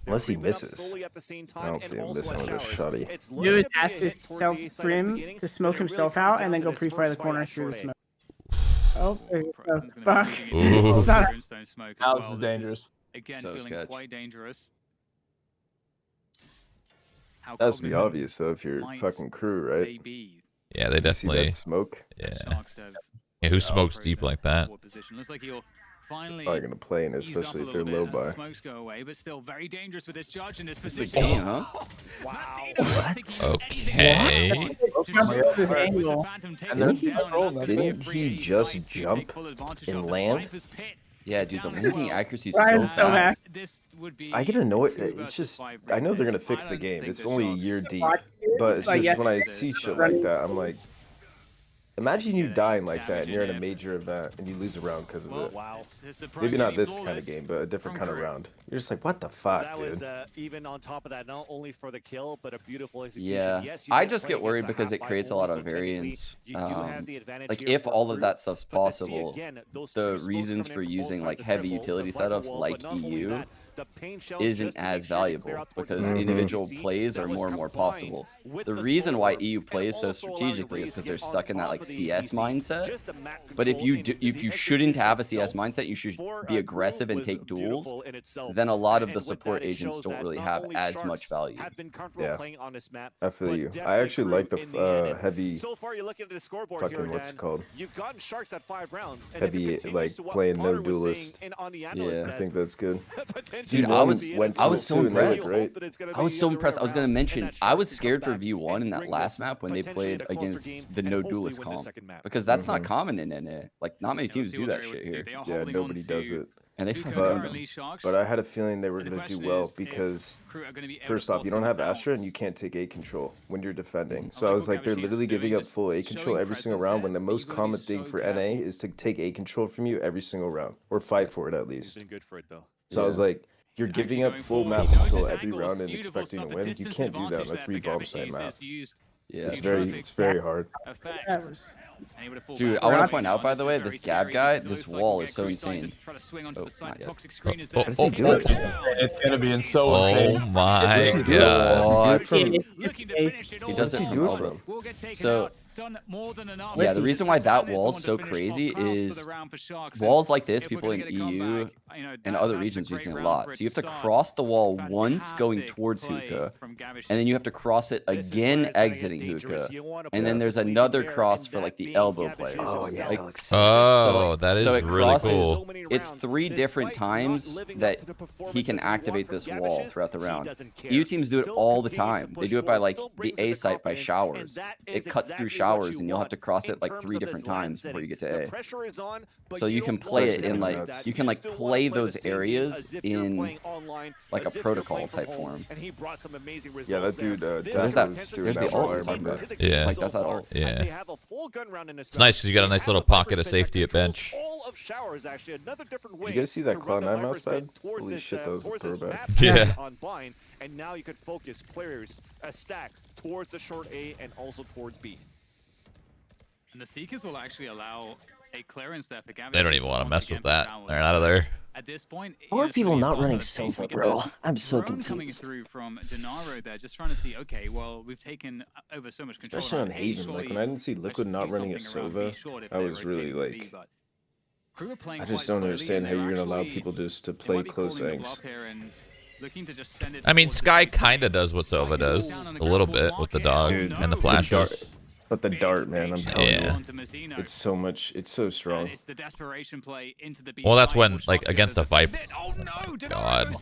Unless he misses. I don't see him missing with a shotty. You just ask yourself Grim to smoke himself out and then go pre-fire the corner through the smoke. Oh, fuck. Now this is dangerous. Again, feeling quite dangerous. That's be obvious though if you're fucking crew, right? Yeah, they definitely. See that smoke? Yeah. Yeah, who smokes deep like that? Probably gonna play in, especially if they're low by. Smokes go away, but still very dangerous with this judge in this It's the position. game, huh? Wow. What? Okay. Didn't he just jump and land? Yeah, dude, the landing accuracy is so fast. I get annoyed. It's just, I know they're gonna fix the game. It's only a year deep, but it's just when I see shit like that, I'm like, imagine you dying like that and you're in a major event and you lose a round because of it. Maybe not this kind of game, but a different kind of round. You're just like, what the fuck, dude? Even on top of that, not only for the kill, but a beautiful execution. Yeah, I just get worried because it creates a lot of variance. Like if all of that stuff's possible, the reasons for using like heavy utility setups like EU isn't as valuable because individual plays are more and more possible. The reason why EU plays so strategically is because they're stuck in that like CS mindset. But if you shouldn't have a CS mindset, you should be aggressive and take duels. Then a lot of the support agents don't really have as much value. Yeah, I feel you. I actually like the heavy. So far, you look at the scoreboard fucking here, what's it called? You've gotten Sharks at 5 rounds. And Heavy, like playing no duelist. Yeah, I think that's good. Dude, I was so impressed. Right? I was so impressed. I was gonna mention I was scared for V1 in that last map when they played against the no duelist comp, because that's not common in NA. Like, not many teams do that shit here. Yeah, nobody does it. And they fucking But I had a feeling they were going to do well because, first off, you don't have Astra and you can't take A control when you're defending. So I was like, they're literally giving up full A control every single round when the most common thing for NA is to take A control from you every single round, or fight for it at least. So I was like, you're giving up full map control every round and expecting to win. You can't do that on a 3 bomb site map. Yeah, it's very hard. Dude, I want to point out, by the way, this Gab guy, this wall is so insane. Oh, not yet. How does he do it? It's gonna be so Oh my god. He doesn't do it from. So yeah, the reason why that wall's so crazy is walls like this, people in EU and other regions using a lot. So you have to cross the wall once going towards hookah, and then you have to cross it again exiting hookah, and then there's another cross for like the elbow players. Oh, that is really cool. It's 3 different times that he can activate this wall throughout the round. EU teams do it all the time. They do it by like the A site by showers. It cuts through showers, and you'll have to cross it like 3 different times before you get to A. So you can play it in like, you can like play those areas in like a protocol type form. Yeah, that dude. There's the ult we're talking about. Yeah. Like, that's that ult. Yeah. It's nice because you got a nice little pocket of safety at bench. Did you guys see that Cloud9 mouse pad? Holy shit, that was a throwback. Yeah. And now you could focus players a stack towards the short A and also towards B. And the Seekers will actually allow a clearance there for Gabby. They don't even want to mess with that. They're out of there. At this point, How are people not running Silva, bro? I'm so coming confused. through from DeNaro there, just trying to see, okay, well, we've taken over so much control. Especially on Haven, like when I didn't see Liquid not running a Silva, I was really like, I just don't understand how you're gonna allow people just to play close angles. I mean, Sky kind of does what Silva does a little bit with the dog and the flashes. But the dart, man, I'm telling you, it's so much, it's so strong. Well, that's when, like, against a Viper. Oh, God,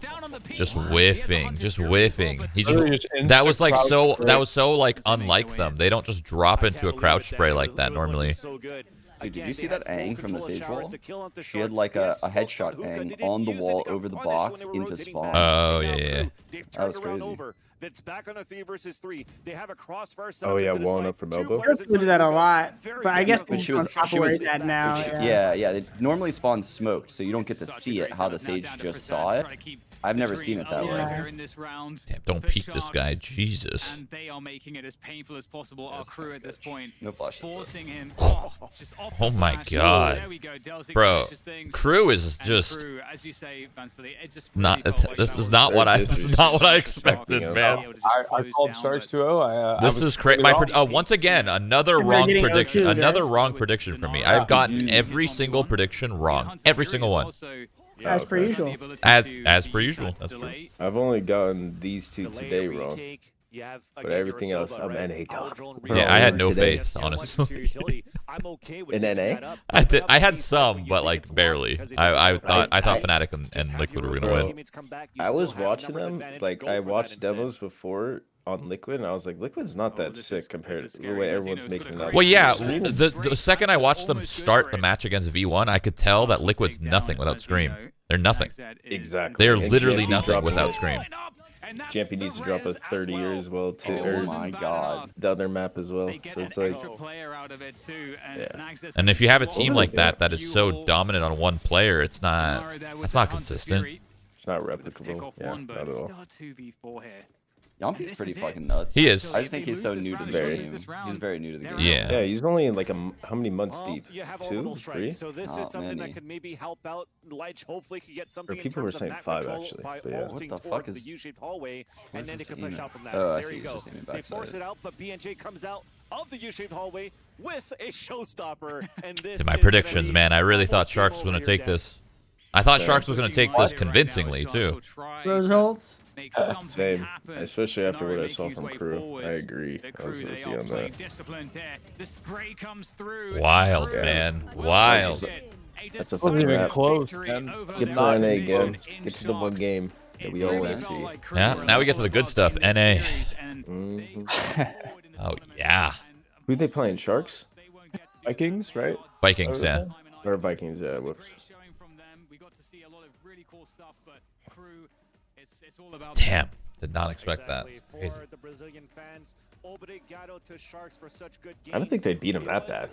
just whiffing, just whiffing. He just, that was like so, that was so like unlike them. They don't just drop into a crouch spray like that normally. Dude, did you see that Aang from the Sage wall? She had like a headshot Aang on the wall over the box into spawn. Oh, yeah. That was crazy. That's back on a 3 versus 3. They have a crossfire. Oh yeah, walling up from elbow. We do that a lot, but I guess she was that now. Yeah, it normally spawns smoked, so you don't get to see it how the Sage just saw it. I've never seen it that way. Damn, don't peek this guy, Jesus. And they are making it as painful as possible. Our crew at this point, no flashes, forcing him. Oh my God, bro, crew is just not. This is not what I expected, man. I called Sharks 2-0. This is crazy. Once again, another wrong prediction. Another wrong prediction for me. I've gotten every single prediction wrong. Every single one. As per usual. As per usual. That's true. I've only gotten these 2 today wrong. But everything else, I'm NA dog. Yeah, I had no faith, honestly. In NA? I had some, but like barely. I thought Fnatic and Liquid were gonna win. I was watching them, like I watched demos before on Liquid, and I was like, Liquid's not that sick compared to the way everyone's making it up. Well, yeah, the second I watched them start the match against V1, I could tell that Liquid's nothing without Scream. They're nothing. Exactly. They're literally nothing without Scream. Champion needs to drop a 30-year as well too. Oh my God. The other map as well. So it's like, yeah. And if you have a team like that that is so dominant on one player, it's not. That's not consistent. It's not replicable. Yeah, not at all. Yampi's pretty fucking nuts. He is. I just think he's so new to the game. He's very new to the game. Yeah. Yeah, he's only in like how many months deep? 2, 3? So this is something that could maybe help out. Lich hopefully could get something. Or people were saying 5 actually. But yeah. What the fuck is the U-shaped hallway, and then they can push out from that. Oh, I there see. you go. Just They force it out, but BNJ comes out of the U-shaped hallway with a showstopper. And this My is predictions, gonna be man. I really thought almost Sharks was game going to over take here, this. I thought Sharks was going to take this convincingly, too. Rose holds. Same, especially after what I saw from Crew. I agree. I was with you on that. Wild, man. Wild. That's a Wasn't fucking even wrap. close, man. Get to NA again. Get to the one game that we always see. Yeah, now we get to the good stuff. NA. Oh, yeah. Who they playing? Sharks? Vikings, right? Vikings, yeah. Or Vikings, yeah. Whoops. Damn. Did not expect that. Crazy. I don't think they beat him that bad.